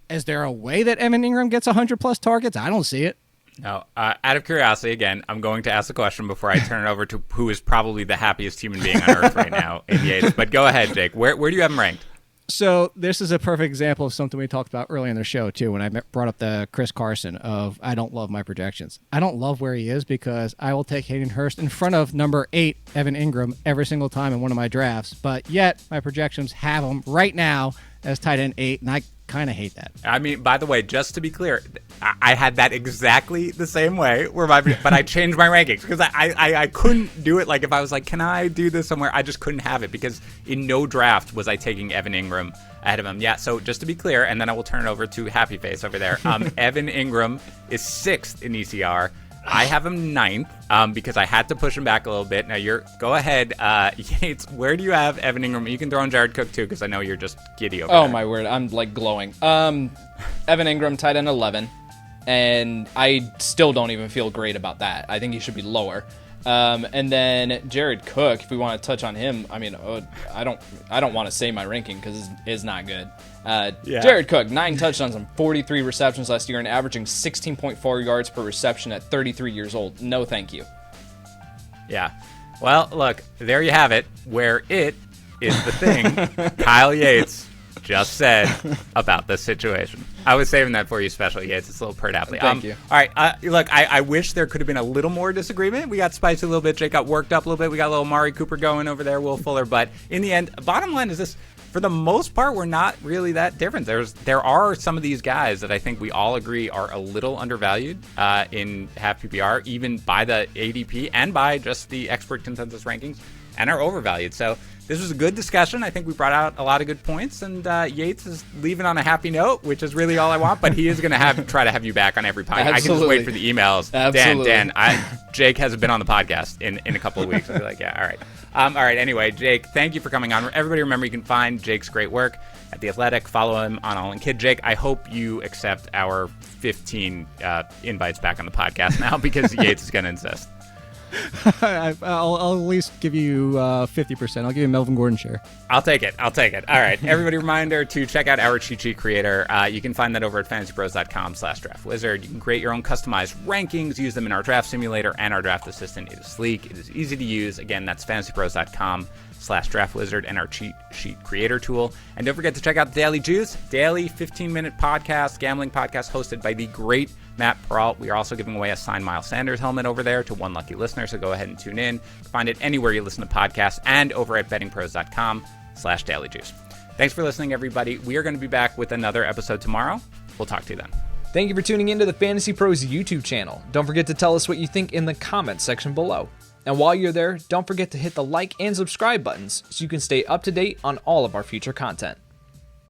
is there a way that Evan Ingram gets 100-plus targets? I don't see it. No, out of curiosity, again, I'm going to ask a question before I turn it over to who is probably the happiest human being on earth right now in Yates. But go ahead, Jake. Where do you have him ranked? So this is a perfect example of something we talked about earlier in the show, too, when I brought up the Chris Carson of I don't love my projections. I don't love where he is because I will take Hayden Hurst in front of number 8, Evan Ingram, every single time in one of my drafts. But yet my projections have him right now as tight end 8, and I kind of hate that. I mean, by the way, just to be clear, I had that exactly the same way, but I changed my rankings because I couldn't do it. Like, if I was like, can I do this somewhere? I just couldn't have it because in no draft was I taking Evan Ingram ahead of him. Yeah, so just to be clear, and then I will turn it over to Happy Face over there. Evan Ingram is 6th in ECR. I have him 9th because I had to push him back a little bit. Now, go ahead. Yates, where do you have Evan Ingram? You can throw in Jared Cook, too, because I know you're just giddy over there. Oh, my word. I'm, like, glowing. Evan Ingram, tight end 11. And I still don't even feel great about that. I think he should be lower. And then Jared Cook, if we want to touch on him, I mean, I don't want to say my ranking because it's not good. Jared Cook, 9 touchdowns on 43 receptions last year and averaging 16.4 yards per reception at 33 years old. No, thank you. Yeah. Well, look, there you have it. Where it is the thing Kyle Yates just said about this situation. I was saving that for you, special Yates. It's a little pert athlete. Thank you. All right. Look, I wish there could have been a little more disagreement. We got spicy a little bit. Jake got worked up a little bit. We got a little Amari Cooper going over there, Will Fuller. But in the end, bottom line is this. For the most part, we're not really that different. There are some of these guys that I think we all agree are a little undervalued in half PPR, even by the ADP and by just the expert consensus rankings, and are overvalued. So this was a good discussion. I think we brought out a lot of good points, and Yates is leaving on a happy note, which is really all I want. But he is going to try to have you back on every podcast. I can just wait for the emails. Absolutely. Dan, Jake hasn't been on the podcast in a couple of weeks. I'll be like, yeah, all right. All right. Anyway, Jake, thank you for coming on. Everybody, remember you can find Jake's great work at The Athletic. Follow him on All In Kid. Jake, I hope you accept our 15 invites back on the podcast now because Yates is going to insist. I'll at least give you 50%. I'll give you a Melvin Gordon share. I'll take it. All right. Everybody, reminder to check out our cheat sheet creator. You can find that over at fantasypros.com/draftwizard. You can create your own customized rankings, use them in our draft simulator and our draft assistant. It is sleek. It is easy to use. Again, that's fantasypros.com/draftwizard and our cheat sheet creator tool. And don't forget to check out the Daily Juice, daily 15-minute podcast, gambling podcast hosted by the great Matt Peralt. We are also giving away a signed Miles Sanders helmet over there to one lucky listener, so go ahead and tune in. Find it anywhere you listen to podcasts and over at bettingpros.com/dailyjuice. Thanks for listening, everybody. We are going to be back with another episode tomorrow. We'll talk to you then. Thank you for tuning into the Fantasy Pros YouTube channel. Don't forget to tell us what you think in the comments section below. And while you're there, don't forget to hit the like and subscribe buttons so you can stay up to date on all of our future content.